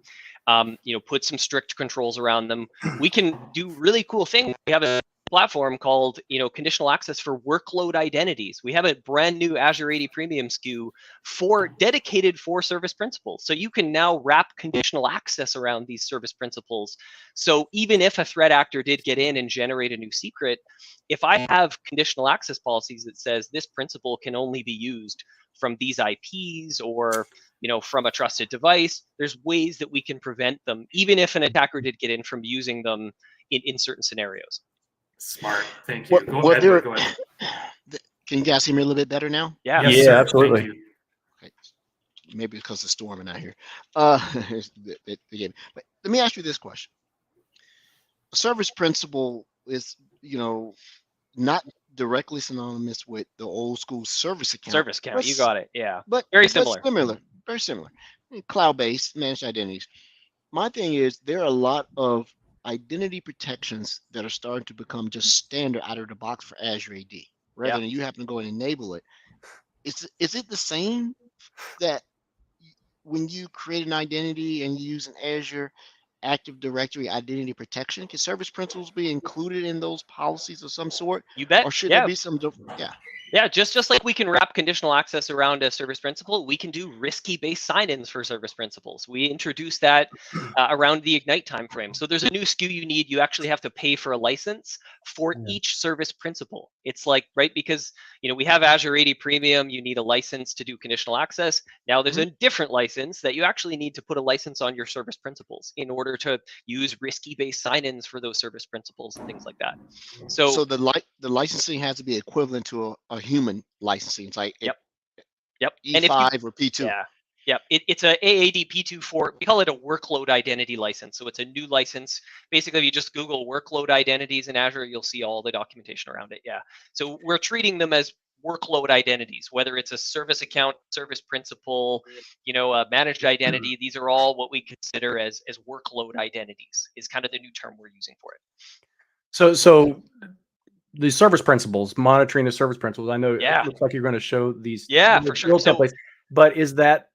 Put some strict controls around them. We can do really cool things. We have a platform called, conditional access for workload identities. We have a brand new Azure AD Premium SKU dedicated for service principals. So you can now wrap conditional access around these service principals. So even if a threat actor did get in and generate a new secret, if I have conditional access policies that says this principal can only be used from these IPs or from a trusted device, there's ways that we can prevent them, even if an attacker did get in, from using them in certain scenarios. Smart. Thank you. Go ahead. Can you guys hear me a little bit better now? Yeah. Yes, sir. Absolutely. Thank you. Okay. Maybe because it's storming out here. Again, but let me ask you this question. A service principal is, not directly synonymous with the old school service account. Service account, you got it. Yeah. But very similar. Very similar. Cloud-based managed identities. My thing is, there are a lot of identity protections that are starting to become just standard out of the box for Azure AD, rather than you happen to go and enable it. Is it the same that when you create an identity and you use an Azure Active Directory identity protection, can service principals be included in those policies of some sort? You bet. Or should there be some different? Yeah. Yeah, just like we can wrap conditional access around a service principal, we can do risky-based sign-ins for service principals. We introduced that around the Ignite timeframe. So there's a new SKU you need. You actually have to pay for a license for each service principal. It's like, right, because we have Azure AD Premium. You need a license to do conditional access. Now there's a different license that you actually need to put a license on your service principals in order to use risky-based sign-ins for those service principals and things like that. So the licensing has to be equivalent to a human licensing. It's like Yep. E5 or P2. Yeah. It's a AAD P24. We call it a workload identity license. So it's a new license. Basically, if you just Google workload identities in Azure, you'll see all the documentation around it. Yeah. So we're treating them as workload identities, whether it's a service account, service principal, a managed identity. These are all what we consider as workload identities, is kind of the new term we're using for it. So the service principals, monitoring the service principals. I know Yeah. it looks like you're going to show these For sure. rule So- templates, but is that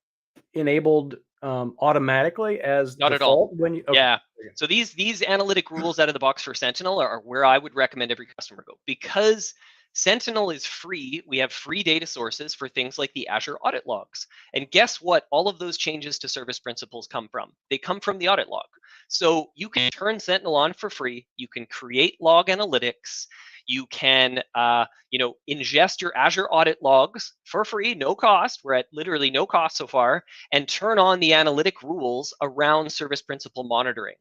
enabled automatically as Not at all. default when you? Okay. Yeah. So these analytic rules out of the box for Sentinel are where I would recommend every customer go, because Sentinel is free. We have free data sources for things like the Azure audit logs. And guess what? All of those changes to service principals come from. They come from the audit log. So you can turn Sentinel on for free. You can create log analytics. You can, ingest your Azure audit logs for free, no cost. We're at literally no cost so far, and turn on the analytic rules around service principal monitoring.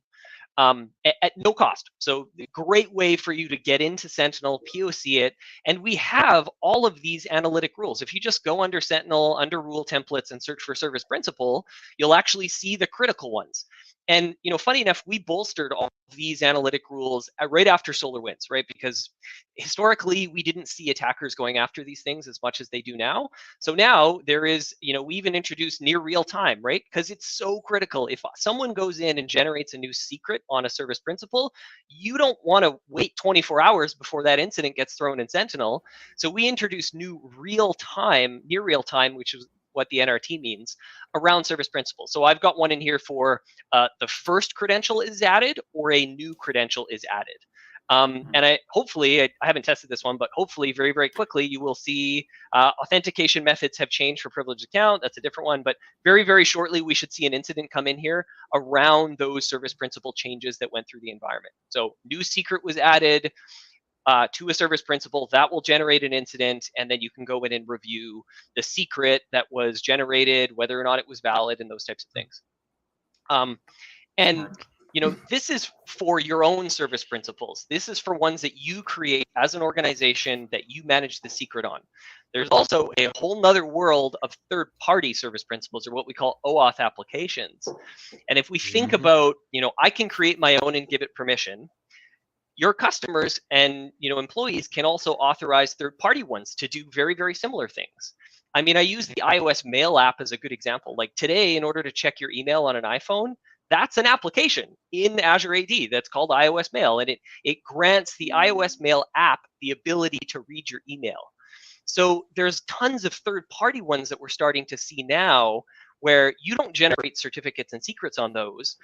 At no cost. So great way for you to get into Sentinel, POC it. And we have all of these analytic rules. If you just go under Sentinel, under rule templates, and search for service principal, you'll actually see the critical ones. And, funny enough, we bolstered all of these analytic rules right after SolarWinds, right? Because historically, we didn't see attackers going after these things as much as they do now. So now there is, we even introduced near real time, right? Because it's so critical. If someone goes in and generates a new secret on a service principal, you don't want to wait 24 hours before that incident gets thrown in Sentinel. So we introduced new real time, near real time, which is what the NRT means, around service principal. So I've got one in here for the first credential is added or a new credential is added. And I haven't tested this one, but hopefully very, very quickly you will see authentication methods have changed for privileged account. That's a different one, but very, very shortly we should see an incident come in here around those service principal changes that went through the environment. So new secret was added to a service principal, that will generate an incident, and then you can go in and review the secret that was generated, whether or not it was valid, and those types of things. This is for your own service principals. This is for ones that you create as an organization that you manage the secret on. There's also a whole nother world of third-party service principals, or what we call OAuth applications. And if we think about, I can create my own and give it permission. Your customers and employees can also authorize third-party ones to do very, very similar things. I mean, I use the iOS Mail app as a good example. Like today, in order to check your email on an iPhone, that's an application in Azure AD that's called iOS Mail, and it grants the iOS Mail app the ability to read your email. So there's tons of third-party ones that we're starting to see now where you don't generate certificates and secrets on those,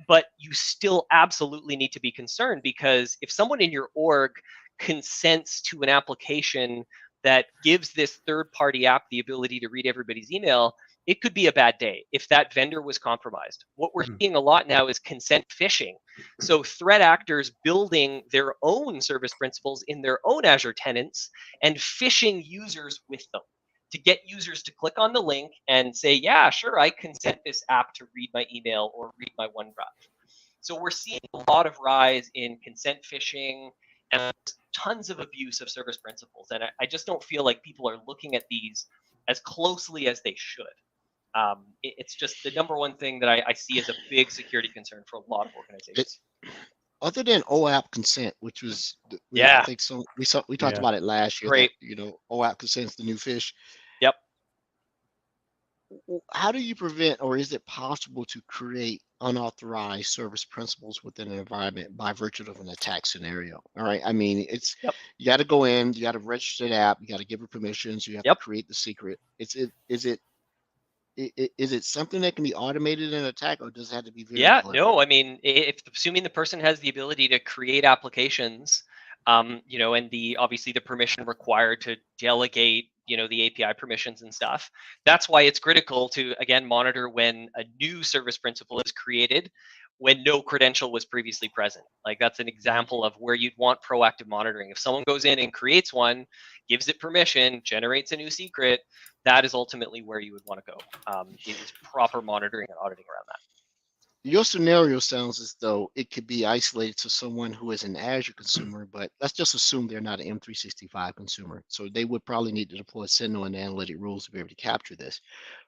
but you still absolutely need to be concerned, because if someone in your org consents to an application that gives this third-party app the ability to read everybody's email, it could be a bad day if that vendor was compromised. What we're seeing a lot now is consent phishing. So threat actors building their own service principals in their own Azure tenants and phishing users with them to get users to click on the link and say, yeah, sure, I consent this app to read my email or read my OneDrive. So we're seeing a lot of rise in consent phishing and tons of abuse of service principals. And I just don't feel like people are looking at these as closely as they should. It's just the number one thing that I see as a big security concern for a lot of organizations. Other than OAuth consent, which was, Yeah. I think we talked about it last year. Great. That, OAuth consent is the new fish. Yep. How do you prevent, or is it possible to create unauthorized service principals within an environment by virtue of an attack scenario? All right. I mean, you got to go in, you got to register the app, you got to give it permissions, you have to create the secret. Is it something that can be automated in an attack, or does it have to be very clever? No, I mean, if assuming the person has the ability to create applications, and obviously the permission required to delegate, the API permissions and stuff, that's why it's critical to, again, monitor when a new service principal is created when no credential was previously present. Like that's an example of where you'd want proactive monitoring. If someone goes in and creates one, gives it permission, generates a new secret, that is ultimately where you would want to go. It is proper monitoring and auditing around that. Your scenario sounds as though it could be isolated to someone who is an Azure consumer, but let's just assume they're not an M365 consumer. So they would probably need to deploy Sentinel and analytic rules to be able to capture this.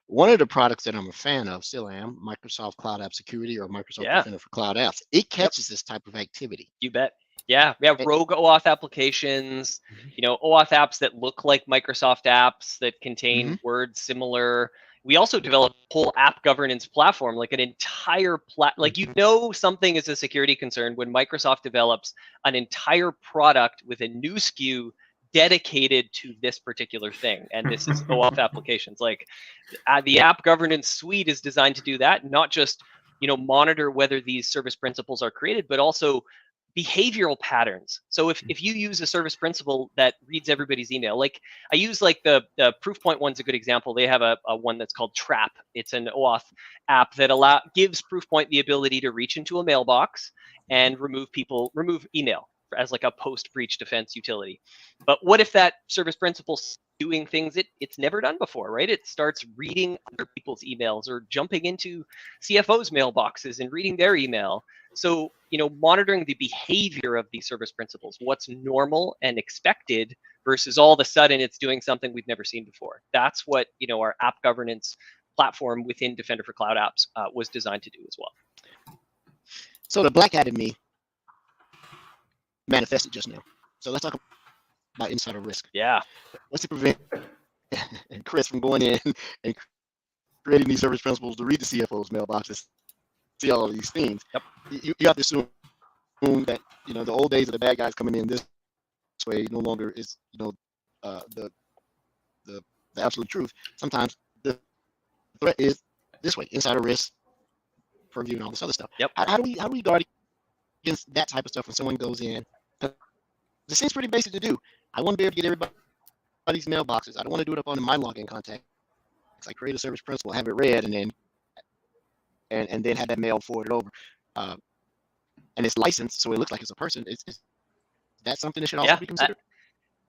One of the products that I'm a fan of, still am, Microsoft Cloud App Security, or Microsoft Defender for Cloud Apps. It catches this type of activity. You bet. Yeah, we have rogue OAuth applications, OAuth apps that look like Microsoft apps that contain words similar. we also developed a whole app governance platform, like an entire like, something is a security concern when Microsoft develops an entire product with a new SKU dedicated to this particular thing. And this is OAuth applications. Like the app governance suite is designed to do that, not just, monitor whether these service principals are created, but also behavioral patterns. So if you use a service principal that reads everybody's email, like I use like the Proofpoint one's a good example. They have a one that's called Trap. It's an OAuth app that gives Proofpoint the ability to reach into a mailbox and remove email as like a post-breach defense utility. But what if that service principal's doing things it's never done before, right? It starts reading other people's emails or jumping into CFO's mailboxes and reading their email. So, monitoring the behavior of these service principals, what's normal and expected versus all of a sudden it's doing something we've never seen before. That's what, our app governance platform within Defender for Cloud Apps was designed to do as well. So the black hat in me manifested just now. So let's talk about insider risk. Yeah. What's to prevent Chris from going in and creating these service principals to read the CFO's mailboxes, see all of these things? Yep. You have to assume that the old days of the bad guys coming in this way no longer is the absolute truth. Sometimes the threat is this way: insider risk, purview, and all this other stuff. Yep. How do we guard against that type of stuff when someone goes in? This seems pretty basic to do. I want to be able to get everybody's mailboxes. I don't want to do it up on my login contact. I create a service principal, have it read, and then have that mail forwarded over. And it's licensed, so it looks like it's a person. Is that something that should also be considered?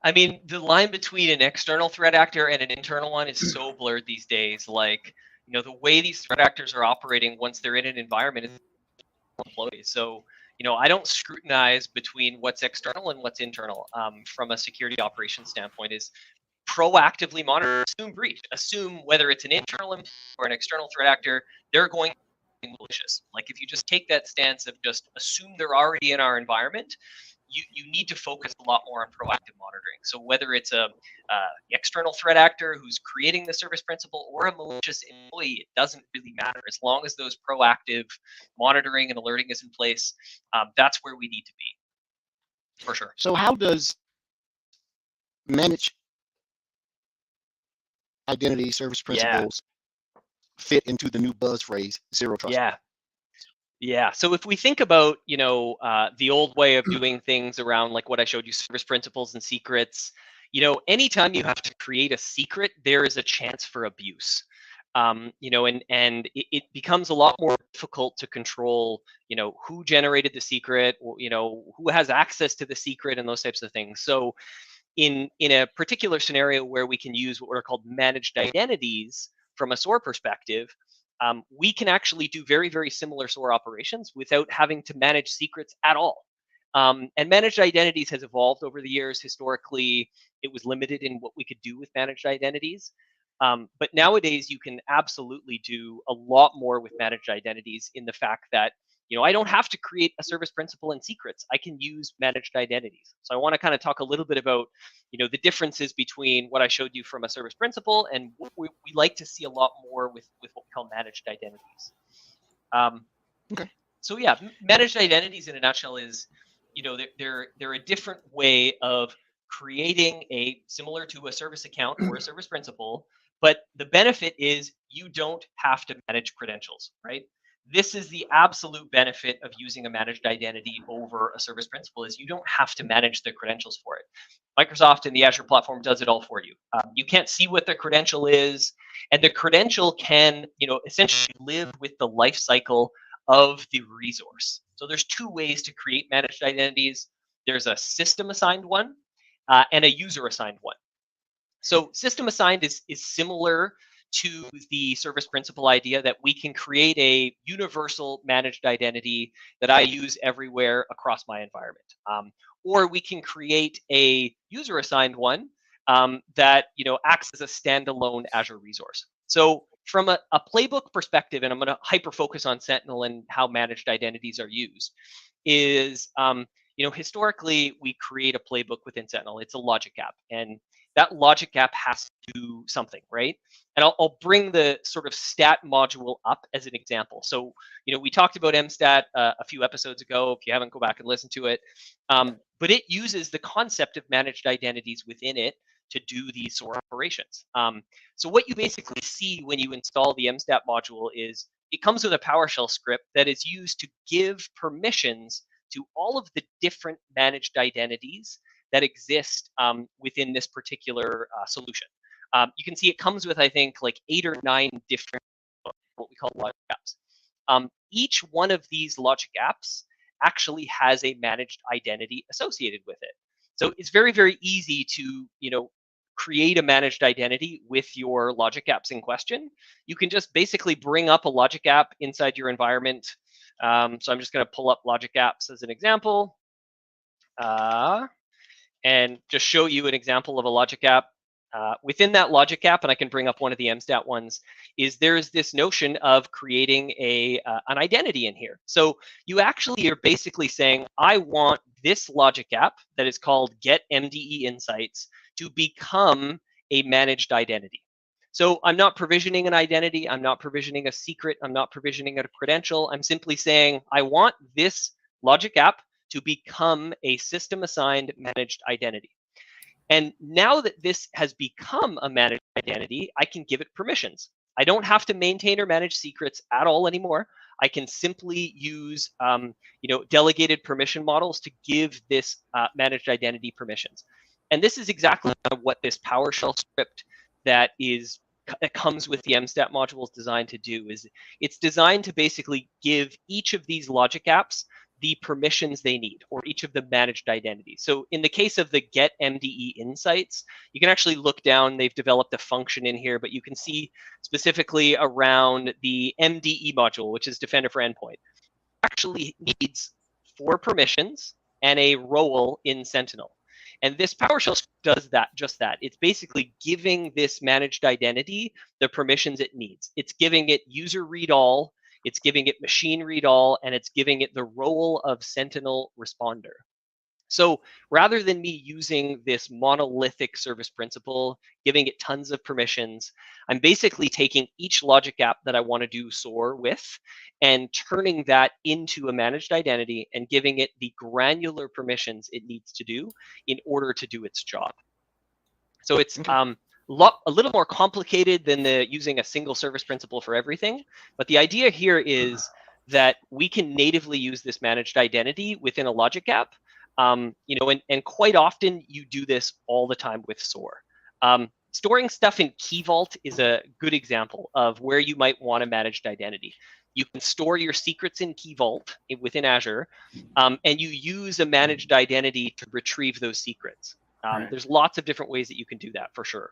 I mean, the line between an external threat actor and an internal one is so blurred these days. Like, the way these threat actors are operating once they're in an environment is employees. So, I don't scrutinize between what's external and what's internal. From a security operations standpoint, is proactively monitor, assume breach, assume whether it's an internal or an external threat actor, they're going to be malicious. Like if you just take that stance of just assume they're already in our environment, you need to focus a lot more on proactive monitoring. So whether it's a external threat actor who's creating the service principal or a malicious employee, it doesn't really matter. As long as those proactive monitoring and alerting is in place, that's where we need to be, for sure. So how does managed identity service principals fit into the new buzz phrase, zero trust? Yeah. So if we think about, the old way of doing things around like what I showed you, service principals and secrets, anytime you have to create a secret, there is a chance for abuse. And it becomes a lot more difficult to control, who generated the secret, who has access to the secret and those types of things. So in a particular scenario where we can use what are called managed identities from a SOAR perspective, we can actually do very, very similar SOAR operations without having to manage secrets at all. And managed identities has evolved over the years. Historically, it was limited in what we could do with managed identities. But nowadays, you can absolutely do a lot more with managed identities in the fact that, I don't have to create a service principal and secrets. I can use managed identities. So I want to kind of talk a little bit about, the differences between what I showed you from a service principal and what we like to see a lot more with what we call managed identities. Okay. So yeah, managed identities in a nutshell is, they're a different way of creating similar to a service account or a service principal, but the benefit is you don't have to manage credentials, right? This is the absolute benefit of using a managed identity over a service principal, is you don't have to manage the credentials for it. Microsoft and the Azure platform does it all for you. You can't see what the credential is, and the credential can, essentially live with the life cycle of the resource. So there's two ways to create managed identities. There's a system assigned one and a user assigned one. So system assigned is similar to the service principal idea that we can create a universal managed identity that I use everywhere across my environment. Or we can create a user assigned one that acts as a standalone Azure resource. So from a playbook perspective, and I'm going to hyper focus on Sentinel and how managed identities are used, is historically we create a playbook within Sentinel. It's a logic app, and that logic gap has to do something, right? And I'll bring the sort of stat module up as an example. So, we talked about MStat a few episodes ago. If you haven't, go back and listen to it. But it uses the concept of managed identities within it to do these SOAR operations. So what you basically see when you install the MStat module is it comes with a PowerShell script that is used to give permissions to all of the different managed identities that exist within this particular solution. You can see it comes with, I think, like 8 or 9 different what we call logic apps. Each one of these logic apps actually has a managed identity associated with it. So it's very, very easy to, create a managed identity with your logic apps in question. You can just basically bring up a logic app inside your environment. So I'm just going to pull up logic apps as an example and just show you an example of a logic app. Within that logic app, and I can bring up one of the MStat ones, is there's this notion of creating an identity in here. So you actually are basically saying, I want this logic app that is called Get MDE Insights to become a managed identity. So I'm not provisioning an identity. I'm not provisioning a secret. I'm not provisioning a credential. I'm simply saying, I want this logic app to become a system-assigned managed identity. And now that this has become a managed identity, I can give it permissions. I don't have to maintain or manage secrets at all anymore. I can simply use delegated permission models to give this managed identity permissions. And this is exactly what this PowerShell script that comes with the MStat module is designed to do. Is it's designed to basically give each of these logic apps the permissions they need, or each of the managed identities. So in the case of the Get MDE Insights, you can actually look down. They've developed a function in here, but you can see specifically around the MDE module, which is Defender for Endpoint, actually needs 4 permissions and a role in Sentinel. And this PowerShell does just that. It's basically giving this managed identity the permissions it needs. It's giving it user read all, it's giving it machine read all, and it's giving it the role of Sentinel responder. So rather than me using this monolithic service principal, giving it tons of permissions, I'm basically taking each logic app that I want to do SOAR with and turning that into a managed identity and giving it the granular permissions it needs to do in order to do its job. So it's a little more complicated than using a single service principal for everything. But the idea here is that we can natively use this managed identity within a logic app. And quite often you do this all the time with SOAR. Storing stuff in Key Vault is a good example of where you might want a managed identity. You can store your secrets in Key Vault within Azure, and you use a managed identity to retrieve those secrets. Right. There's lots of different ways that you can do that for sure.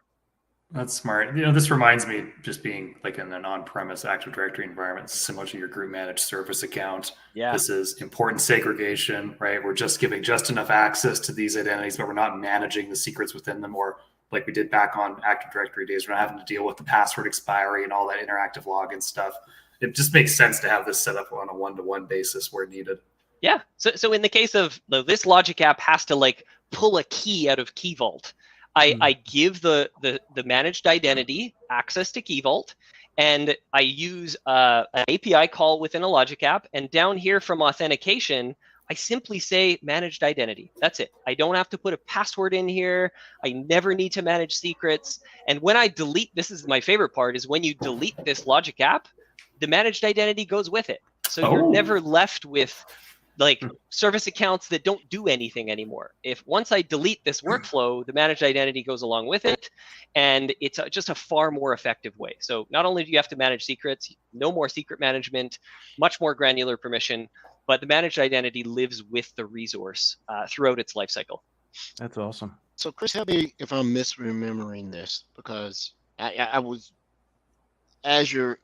That's smart. This reminds me, just being like in an on-premise Active Directory environment, similar to your group managed service account. Yeah. This is important segregation, right? We're just giving just enough access to these identities, but we're not managing the secrets within them, or like we did back on Active Directory days, we're not having to deal with the password expiry and all that interactive login stuff. It just makes sense to have this set up on a one-to-one basis where needed. Yeah. So in the case of this logic app has to pull a key out of Key Vault. I give the managed identity access to Key Vault, and I use an API call within a logic app. And down here from authentication, I simply say managed identity. That's it. I don't have to put a password in here. I never need to manage secrets. And when I delete, this is my favorite part, is when you delete this logic app, the managed identity goes with it. So you're never left with service accounts that don't do anything anymore. If once I delete this workflow, the managed identity goes along with it, and it's just a far more effective way. So not only do you have to manage secrets, no more secret management, much more granular permission, but the managed identity lives with the resource throughout its lifecycle. That's awesome. So Chris, help me if I'm misremembering this, because I was Azure,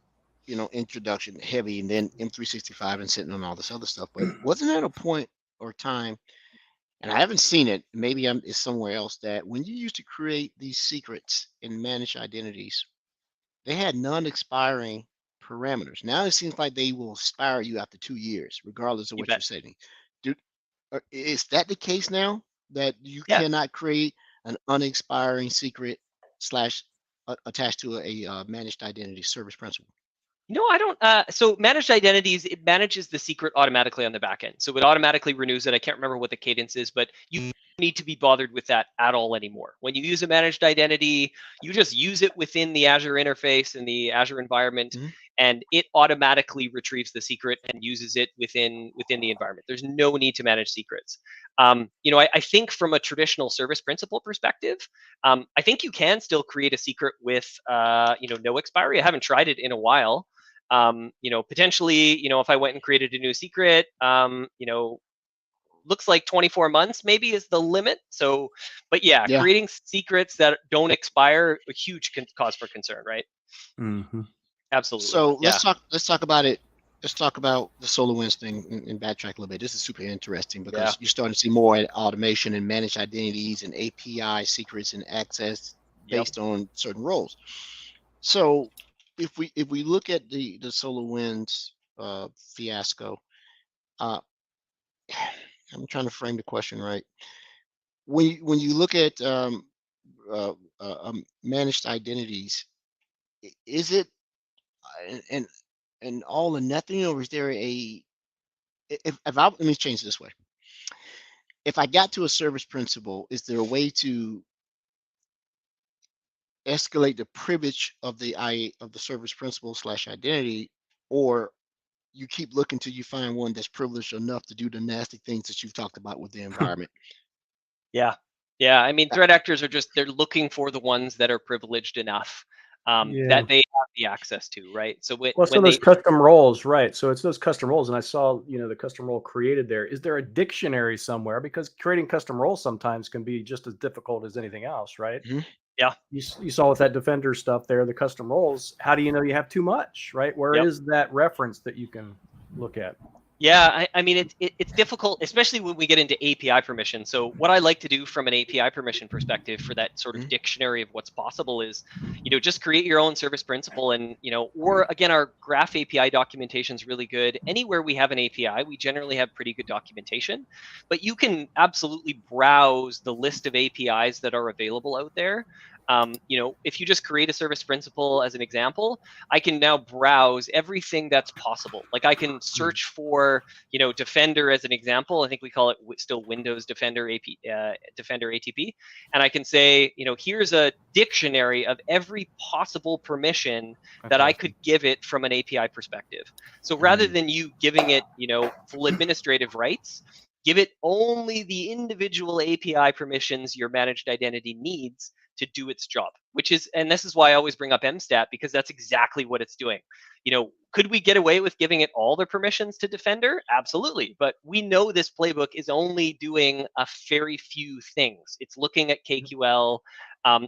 introduction heavy, and then M365 and sitting on all this other stuff. But wasn't there a point or time, and I haven't seen it, maybe it's somewhere else, that when you used to create these secrets and manage identities, they had non-expiring parameters. Now it seems like they will expire you after 2 years, regardless of what you're setting. Is that the case now, that you cannot create an unexpiring secret slash attached to a managed identity service principal? No, I don't. So managed identities, it manages the secret automatically on the back end. So it automatically renews it. I can't remember what the cadence is, but you don't need to be bothered with that at all anymore. When you use a managed identity, you just use it within the Azure interface and the Azure environment, and it automatically retrieves the secret and uses it within the environment. There's no need to manage secrets. I think from a traditional service principal perspective, I think you can still create a secret with no expiry. I haven't tried it in a while. Potentially, if I went and created a new secret, looks like 24 months maybe is the limit. So, but yeah, creating secrets that don't expire, a huge cause for concern, right? Mm-hmm. Absolutely. So let's talk about it. Let's talk about the SolarWinds thing and backtrack a little bit. This is super interesting because you're starting to see more automation and managed identities and API secrets and access based on certain roles. So if we look at the SolarWinds fiasco, I'm trying to frame the question right. When you look at managed identities, is it and all or nothing, or is there let me change it this way. If I got to a service principal, is there a way to escalate the privilege of the service principal / identity, or you keep looking till you find one that's privileged enough to do the nasty things that you've talked about with the environment? Yeah. I mean, threat actors they're looking for the ones that are privileged enough that they have the access to, right? So those custom roles, right? So it's those custom roles, and I saw the custom role created there. Is there a dictionary somewhere? Because creating custom roles sometimes can be just as difficult as anything else, right? Mm-hmm. Yeah. You saw with that Defender stuff there, the custom roles. How do you know you have too much, right? Where is that reference that you can look at? Yeah, I mean, it's difficult, especially when we get into API permission. So what I like to do from an API permission perspective for that sort of dictionary of what's possible is, just create your own service principal and, or again, our Graph API documentation is really good. Anywhere we have an API, we generally have pretty good documentation, but you can absolutely browse the list of APIs that are available out there. If you just create a service principal as an example, I can now browse everything that's possible. Like I can search for, Defender as an example. I think we call it still Windows Defender Defender ATP. And I can say, here's a dictionary of every possible permission that I could give it from an API perspective. So rather than you giving it, full administrative rights, give it only the individual API permissions your managed identity needs to do its job, and this is why I always bring up MStat, because that's exactly what it's doing. Could we get away with giving it all the permissions to Defender? Absolutely. But we know this playbook is only doing a very few things. It's looking at KQL,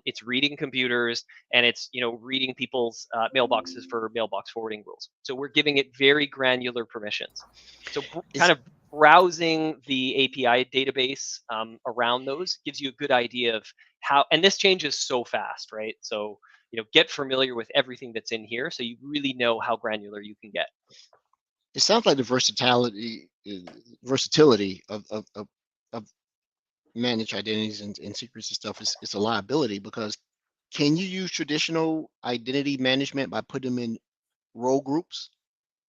it's reading computers, and it's, reading people's mailboxes for mailbox forwarding rules. So we're giving it very granular permissions. So kind of browsing the API database around those gives you a good idea of how, and this changes so fast, right? So, get familiar with everything that's in here so you really know how granular you can get. It sounds like the versatility of managed identities and secrets and stuff is a liability, because can you use traditional identity management by putting them in role groups?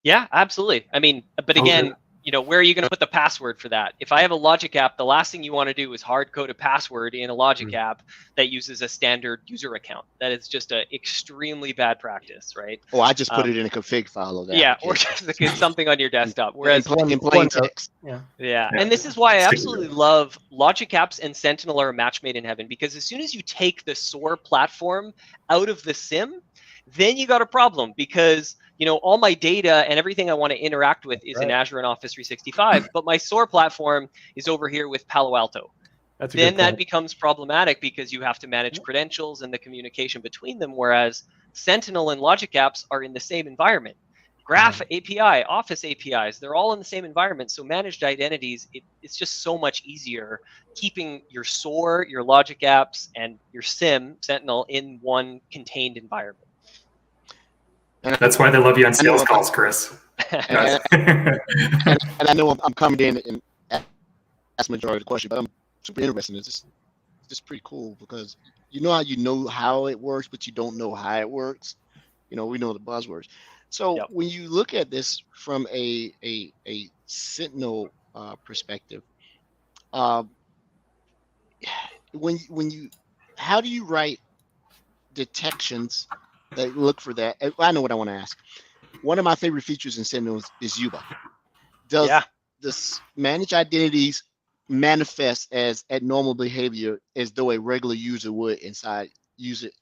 Yeah, absolutely. I mean, but again, where are you going to put the password for that? If I have a Logic app, the last thing you want to do is hard code a password in a Logic app that uses a standard user account. That is just an extremely bad practice, right? Or I just put it in a config file of that. Yeah, or just something on your desktop. Whereas in plain text. Yeah, and this is why I absolutely love Logic apps and Sentinel are a match made in heaven, because as soon as you take the SOAR platform out of the SIM, then you got a problem, because all my data and everything I want to interact with is in Azure and Office 365, but my SOAR platform is over here with Palo Alto. Then that becomes problematic because you have to manage credentials and the communication between them, whereas Sentinel and Logic apps are in the same environment. Graph API, Office APIs, they're all in the same environment. So managed identities, it's just so much easier keeping your SOAR, your Logic apps, and your SIM, Sentinel, in one contained environment. That's why they love you on sales calls, Chris. And I know I'm coming in and ask the majority of the question, but I'm super interested in this. this is pretty cool because you know how it works, but you don't know how it works. We know the buzzwords. So Yep. when you look at this from a Sentinel perspective, how do you write detections that look for that? I know what I want to ask. One of my favorite features in Sentinel is Yuba. Does this managed identities manifest as abnormal behavior as though a regular user would inside use it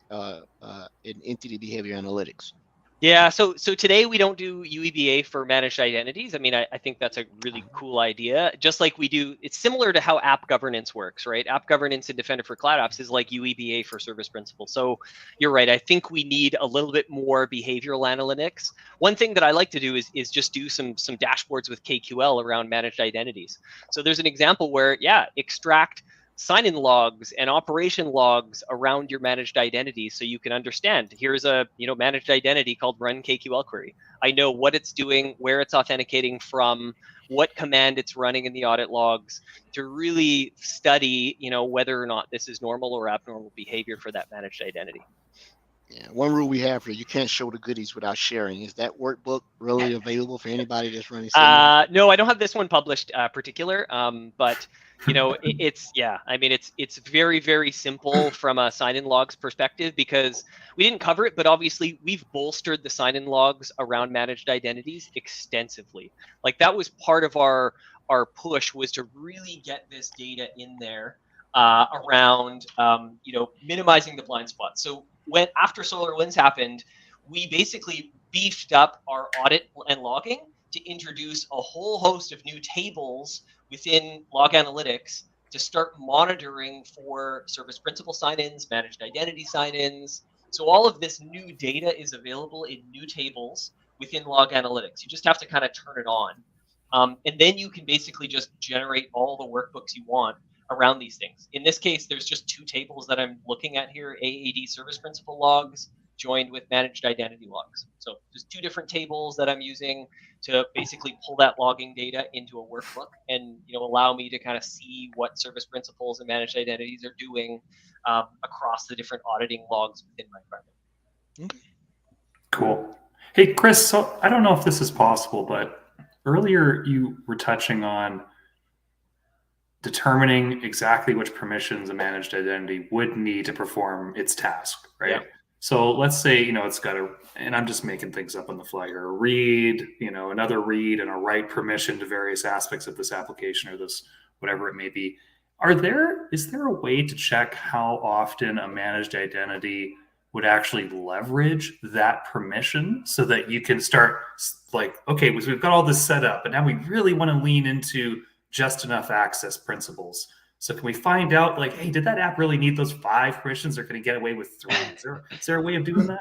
in entity behavior analytics? Yeah, so today we don't do UEBA for managed identities. I mean, I think that's a really cool idea. Just like we do, it's similar to how app governance works, right? App governance in Defender for Cloud Apps is like UEBA for service principal. So you're right. I think we need a little bit more behavioral analytics. One thing that I like to do is just do some dashboards with KQL around managed identities. So there's an example where, extract sign-in logs and operation logs around your managed identity so you can understand, here's a managed identity called run KQL query. I know what it's doing, where it's authenticating from, what command it's running in the audit logs to really study, whether or not this is normal or abnormal behavior for that managed identity. Yeah, one rule we have here, you can't show the goodies without sharing. Is that workbook really available for anybody that's running Sentinel? No, I don't have this one published particular, but it's very, very simple from a sign-in logs perspective because we didn't cover it, but obviously we've bolstered the sign-in logs around managed identities extensively. Like that was part of our push, was to really get this data in there around minimizing the blind spots. So after SolarWinds happened, we basically beefed up our audit and logging to introduce a whole host of new tables within Log Analytics to start monitoring for service principal sign-ins, managed identity sign-ins. So all of this new data is available in new tables within Log Analytics. You just have to kind of turn it on. And then you can basically just generate all the workbooks you want around these things. In this case, there's just two tables that I'm looking at here, AAD service principal logs joined with managed identity logs. So there's two different tables that I'm using to basically pull that logging data into a workbook and allow me to kind of see what service principals and managed identities are doing across the different auditing logs within my environment. Okay. Cool. Hey, Chris, so I don't know if this is possible, but earlier you were touching on determining exactly which permissions a managed identity would need to perform its task, right? Yeah. So let's say, it's got and I'm just making things up on the fly here, a read, another read and a write permission to various aspects of this application or this, whatever it may be. Is there a way to check how often a managed identity would actually leverage that permission so that you can start like, okay, we've got all this set up, but now we really want to lean into just enough access principles. So can we find out, like, hey, did that app really need those 5 permissions, or can it get away with 3? Is there a way of doing that?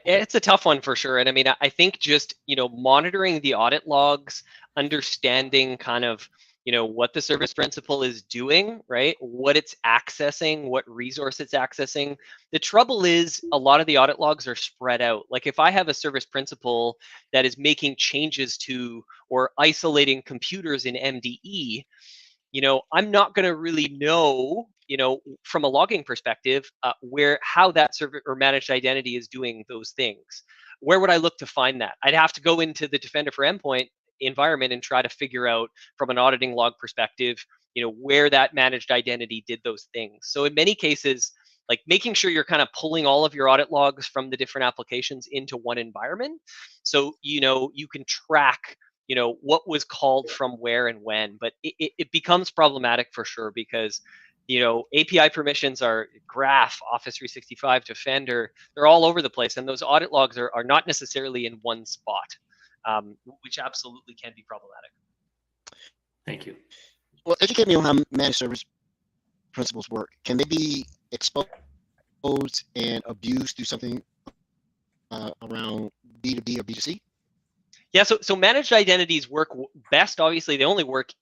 It's a tough one for sure. And I mean, I think just, monitoring the audit logs, understanding kind of, what the service principal is doing, right? What it's accessing, what resource it's accessing. The trouble is a lot of the audit logs are spread out. Like if I have a service principal that is making changes to or isolating computers in MDE, I'm not going to really know, from a logging perspective, how that server or managed identity is doing those things. Where would I look to find that? I'd have to go into the Defender for Endpoint environment and try to figure out from an auditing log perspective, where that managed identity did those things. So in many cases, like making sure you're kind of pulling all of your audit logs from the different applications into one environment. So, you can track what was called from where and when, but it becomes problematic for sure because, API permissions are Graph, Office 365, Defender, they're all over the place. And those audit logs are not necessarily in one spot, which absolutely can be problematic. Thank you. Well, educate me on how managed service principles work. Can they be exposed and abused through something around B2B or B2C? Yeah, so managed identities work best. Obviously, they only work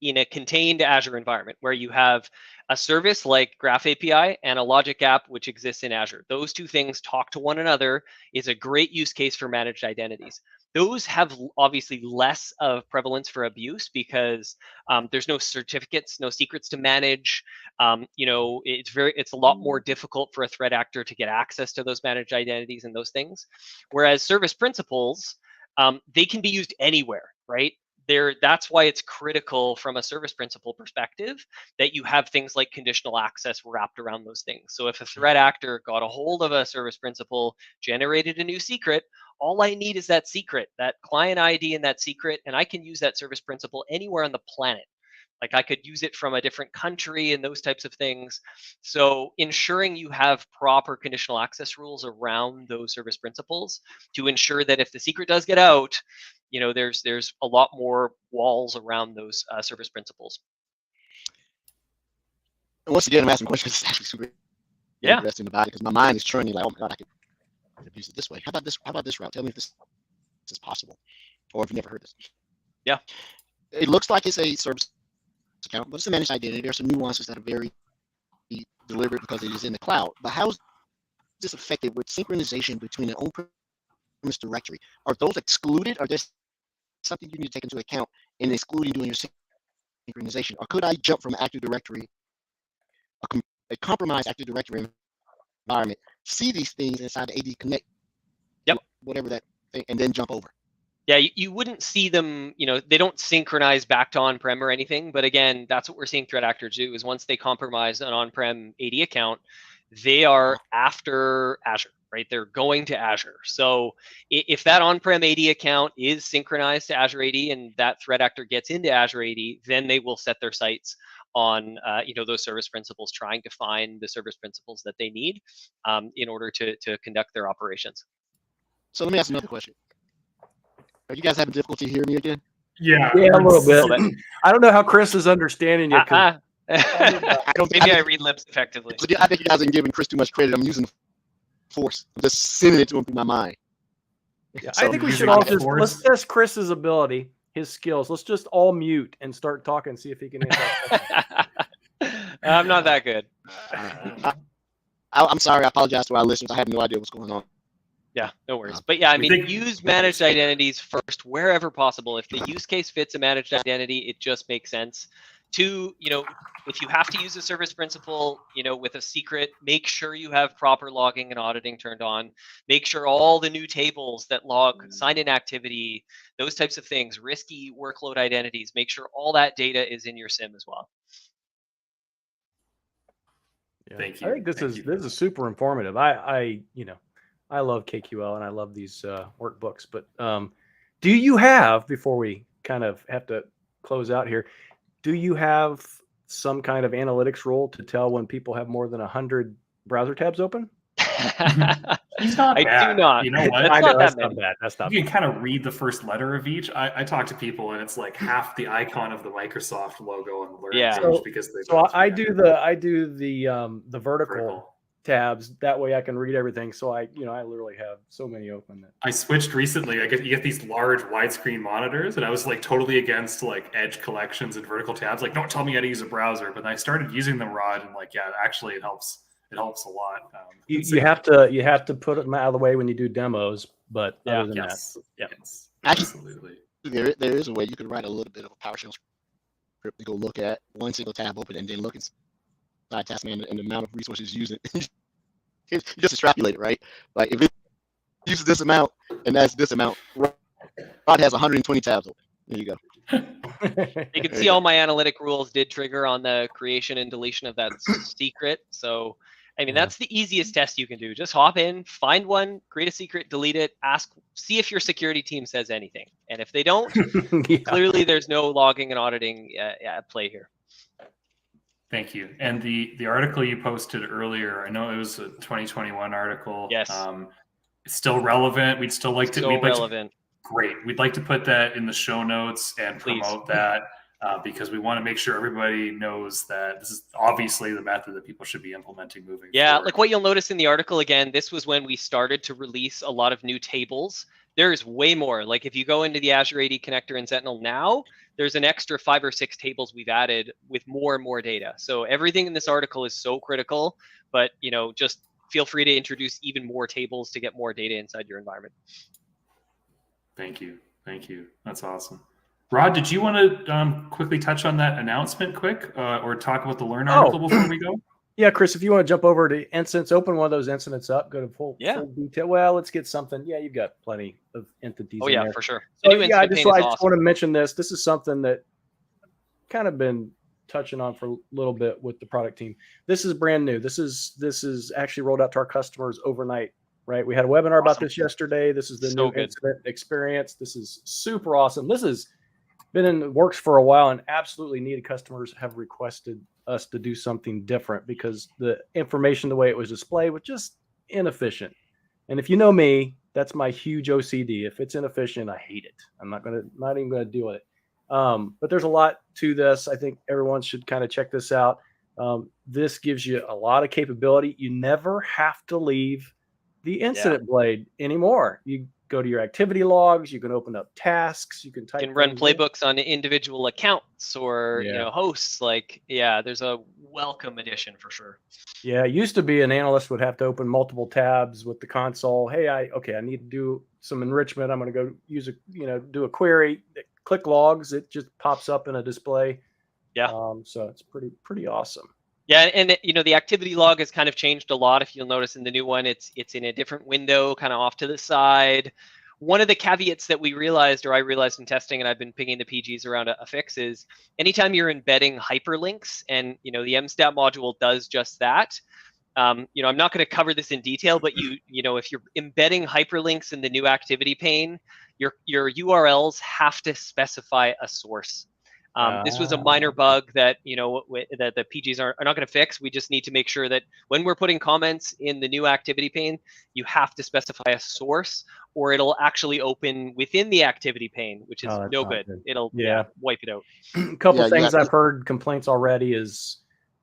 in a contained Azure environment where you have a service like Graph API and a logic app which exists in Azure. Those two things talk to one another is a great use case for managed identities. Those have obviously less of prevalence for abuse because there's no certificates, no secrets to manage. It's a lot more difficult for a threat actor to get access to those managed identities and those things. Whereas service principals, they can be used anywhere, right? That's why it's critical from a service principal perspective that you have things like conditional access wrapped around those things. So if a threat actor got a hold of a service principal, generated a new secret, all I need is that secret, that client ID and that secret, and I can use that service principal anywhere on the planet. Like I could use it from a different country and those types of things. So ensuring you have proper conditional access rules around those service principals to ensure that if the secret does get out, there's a lot more walls around those service principals. And once again, I'm asking questions that's actually super interesting about it because my mind is churning like, oh my God, I could use it this way. How about this? How about this route? Tell me if this is possible, or if you've never heard this. Yeah. It looks like it's a service account, but it's a managed identity. There are some nuances that are very deliberate because it is in the cloud. But how is this affected with synchronization between an on-premise directory? Are those excluded? Are there something you need to take into account in excluding doing your synchronization? Or could I jump from Active Directory, a compromised Active Directory environment, see these things inside the AD Connect, whatever that thing, and then jump over? Yeah, you wouldn't see them, they don't synchronize back to on-prem or anything. But again, that's what we're seeing threat actors do is once they compromise an on-prem AD account, they are after Azure, right? They're going to Azure. So if that on-prem AD account is synchronized to Azure AD and that threat actor gets into Azure AD, then they will set their sights on those service principals, trying to find the service principals that they need in order to conduct their operations. So let me ask another question. Are you guys having difficulty hearing me again? Yeah, a little bit. I don't know how Chris is understanding you. Maybe I read lips effectively. I think you guys are giving Chris too much credit. I'm using the force. I'm just sending it to him through my mind. Yeah, So I think we using should all the force. let's test Chris's ability, his skills. Let's just all mute and start talking, see if he can answer. I'm not that good. I'm sorry. I apologize to our listeners. I have no idea what's going on. Yeah, no worries. But yeah, I mean, use managed identities first wherever possible. If the use case fits a managed identity, it just makes sense. Two, if you have to use a service principal, with a secret, make sure you have proper logging and auditing turned on. Make sure all the new tables that log sign-in activity, those types of things, risky workload identities, make sure all that data is in your SIM as well. Yeah. Thank you. I think this is super informative. I love KQL and I love these workbooks, but do you have, before we kind of have to close out here, do you have some kind of analytics rule to tell when people have more than 100 browser tabs open? He's not bad. I do not. You know what? I know, not that's that not many. bad. That's not You bad. can kind of read the first letter of each. I talk to people and it's like half the icon of the Microsoft logo on the alert Yeah. page because they. So I do the vertical tabs. That way I can read everything. So I literally have so many open. I switched recently. You get these large widescreen monitors, and I was like totally against like edge collections and vertical tabs. Like, don't tell me how to use a browser. But then I started using them, Rod, and actually it helps. It helps a lot. You have to put them out of the way when you do demos. But Yeah. other than Yes. Yeah. Yes. Actually, Absolutely. there is a way you could write a little bit of a PowerShell script to go look at one single tab open and then look inside task manager and the amount of resources used. You just extrapolate it, right? Like if it uses this amount and that's this amount, Rod has 120 tabs open. There you go. that. You can see all my analytic rules did trigger on the creation and deletion of that secret. So, I mean, that's the easiest test you can do. Just hop in, find one, create a secret, delete it, see if your security team says anything. And if they don't, clearly there's no logging and auditing at play here. Thank you. And the article you posted earlier, I know it was a 2021 article. Yes. It's still relevant. We'd still like to. So relevant. Great. We'd like to put that in the show notes and Please. promote that. because we want to make sure everybody knows that this is obviously the method that people should be implementing moving Yeah, forward. like what you'll notice in the article, again, this was when we started to release a lot of new tables. There's way more. Like if you go into the Azure AD connector in Sentinel now, there's an extra 5 or 6 tables we've added with more and more data. So everything in this article is so critical, but just feel free to introduce even more tables to get more data inside your environment. Thank you. That's awesome. Rod, did you want to quickly touch on that announcement or talk about the Learn article before we go? Yeah, Chris, if you want to jump over to incidents, open one of those incidents up, go to full detail. Well, let's get something. Yeah, you've got plenty of entities. Oh, in yeah, there. for sure. So, I just want to mention this. This is something that kind of been touching on for a little bit with the product team. This is brand new. This is actually rolled out to our customers overnight, right? We had a webinar about this yesterday. This is the new incident experience. This is super awesome. This has been in the works for a while, and absolutely needed. Customers have requested us to do something different because the information, the way it was displayed, was just inefficient. And if you know me, that's my huge OCD. If it's inefficient, I hate it. I'm not even gonna deal with it. But there's a lot to this. I think everyone should kind of check this out. This gives you a lot of capability. You never have to leave the incident blade anymore. You go to your activity logs. You can open up tasks. You can type. You can run playbooks on individual accounts or hosts. There's a welcome addition for sure. Yeah, it used to be an analyst would have to open multiple tabs with the console. Hey, I need to do some enrichment. I'm going to go use do a query. Click logs. It just pops up in a display. Yeah. So it's pretty awesome. Yeah, and the activity log has kind of changed a lot. If you'll notice in the new one, it's in a different window, kind of off to the side. One of the caveats that I realized in testing, and I've been pinging the PGs around a fix, is anytime you're embedding hyperlinks, and the MStat module does just that. I'm not going to cover this in detail, but if you're embedding hyperlinks in the new activity pane, your URLs have to specify a source. This was a minor bug that that the PGs are not going to fix. We just need to make sure that when we're putting comments in the new activity pane, you have to specify a source, or it'll actually open within the activity pane, which is no good. It'll wipe it out. A couple of things I've heard complaints already is,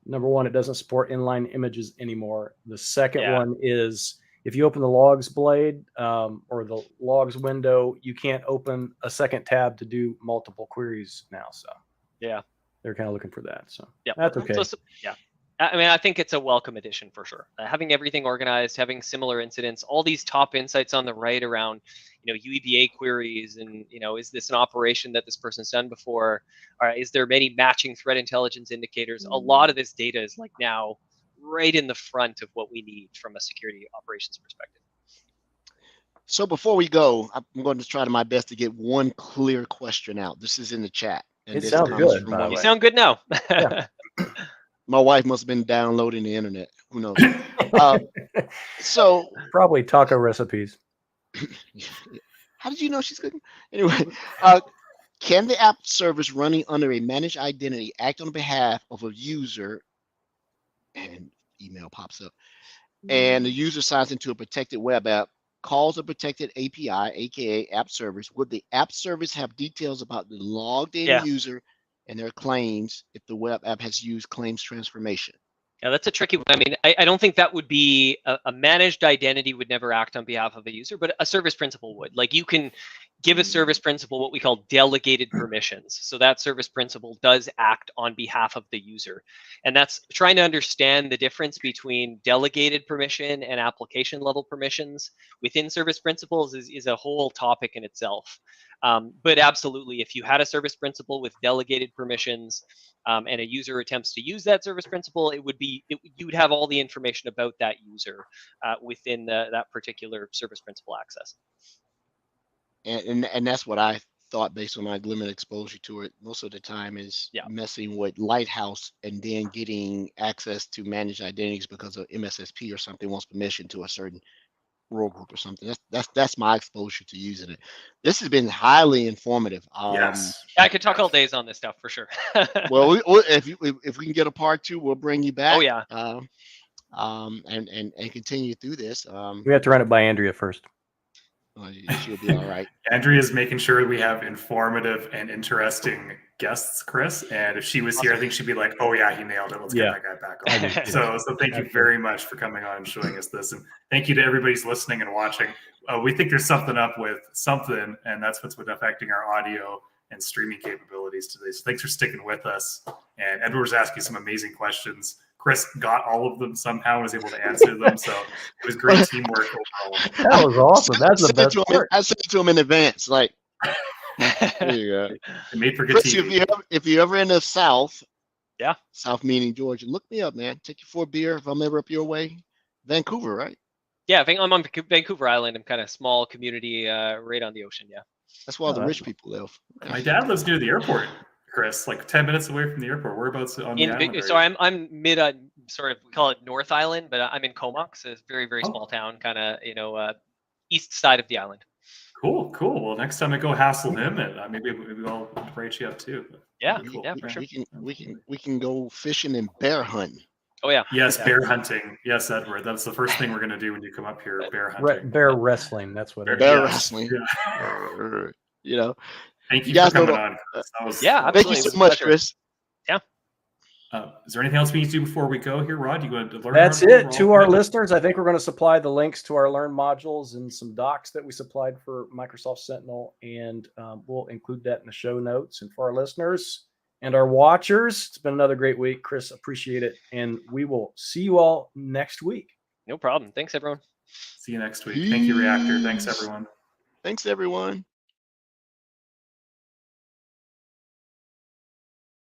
number one, it doesn't support inline images anymore. The second one is, if you open the logs blade or the logs window, you can't open a second tab to do multiple queries now. So they're kind of looking for that. So that's okay. So, I think it's a welcome addition for sure. Having everything organized, having similar incidents, all these top insights on the right around, UEBA queries, and is this an operation that this person's done before? Or is there many matching threat intelligence indicators? A lot of this data is now right in the front of what we need from a security operations perspective. So before we go, I'm going to try my best to get one clear question out. This is in the chat. And it sounds good. You sound good now. My wife must have been downloading the internet. Who knows? So probably taco recipes. How did you know she's cooking? Anyway, can the app service running under a managed identity act on behalf of a user, and email pops up, and the user signs into a protected web app, calls a protected API, aka app service? Would the app service have details about the logged in user and their claims if the web app has used claims transformation? Yeah, that's a tricky one. I don't think that would be a managed identity would never act on behalf of a user, but a service principal would. You can give a service principal what we call delegated permissions. So that service principal does act on behalf of the user. And that's trying to understand the difference between delegated permission and application level permissions within service principals is a whole topic in itself. But absolutely, if you had a service principal with delegated permissions and a user attempts to use that service principal, you would have all the information about that user within that particular service principal access. And that's what I thought based on my limited exposure to it. Most of the time is messing with Lighthouse and then getting access to managed identities because of MSSP or something wants permission to a certain role group or something. That's my exposure to using it. This has been highly informative. Yes, I could talk all days on this stuff for sure. Well, if we can get a part 2, we'll bring you back. Oh yeah. And continue through this. We have to run it by Andrea first. She'll be all right. Andrea's making sure we have informative and interesting guests, Chris. And if she was here, I think she'd be like, "Oh yeah, he nailed it. Let's Yeah. get that guy back I on." do, too. So thank you very much for coming on and showing us this, and thank you to everybody who's listening and watching. We think there's something up with something, and that's what's been affecting our audio and streaming capabilities today. So thanks for sticking with us. And Edward was asking some amazing questions. Chris got all of them somehow, was able to answer them. So it was great teamwork overall. That was awesome. That's the I sent it best to him. part. I sent it to him in advance. Like, there you go. It made for good Chris, TV. if you're ever in the South, Yeah. South meaning Georgia, look me up, man. Take you for a beer if I'm ever up your way. Vancouver, right? Yeah, I'm on Vancouver Island. I'm kind of small community right on the ocean. Yeah. That's where all the Oh, rich people live. My dad lives near the airport, Chris, like 10 minutes away from the airport. Whereabouts on the island? So I'm mid sort of, we call it North Island, but I'm in Comox. It's a very, very Oh. small town, kind of, east side of the island. Cool. Well, next time I go hassle him, and maybe I'll write you up too. Yeah, Cool. yeah, for sure. We can go fishing and bear hunting. Oh yeah. Yes, Yeah. bear hunting. Yes, Edward. That's the first thing we're going to do when you come up here. Bear hunting. Bear wrestling. That's what it is. Bear Yes. wrestling. Yeah. You know. Thank you, You guys for coming know on, Chris. That was, Yeah, Thank you absolutely. It so was a much, pleasure. Chris. Is there anything else we need to do before we go here, Rod? You going to learn? That's how it. roll? To our listeners, I think we're going to supply the links to our Learn modules and some docs that we supplied for Microsoft Sentinel, and we'll include that in the show notes. And for our listeners and our watchers, it's been another great week. Chris, appreciate it. And we will see you all next week. No problem. Thanks, everyone. See you next week. Thank you, Reactor. Thanks, Peace. everyone. Thanks, everyone.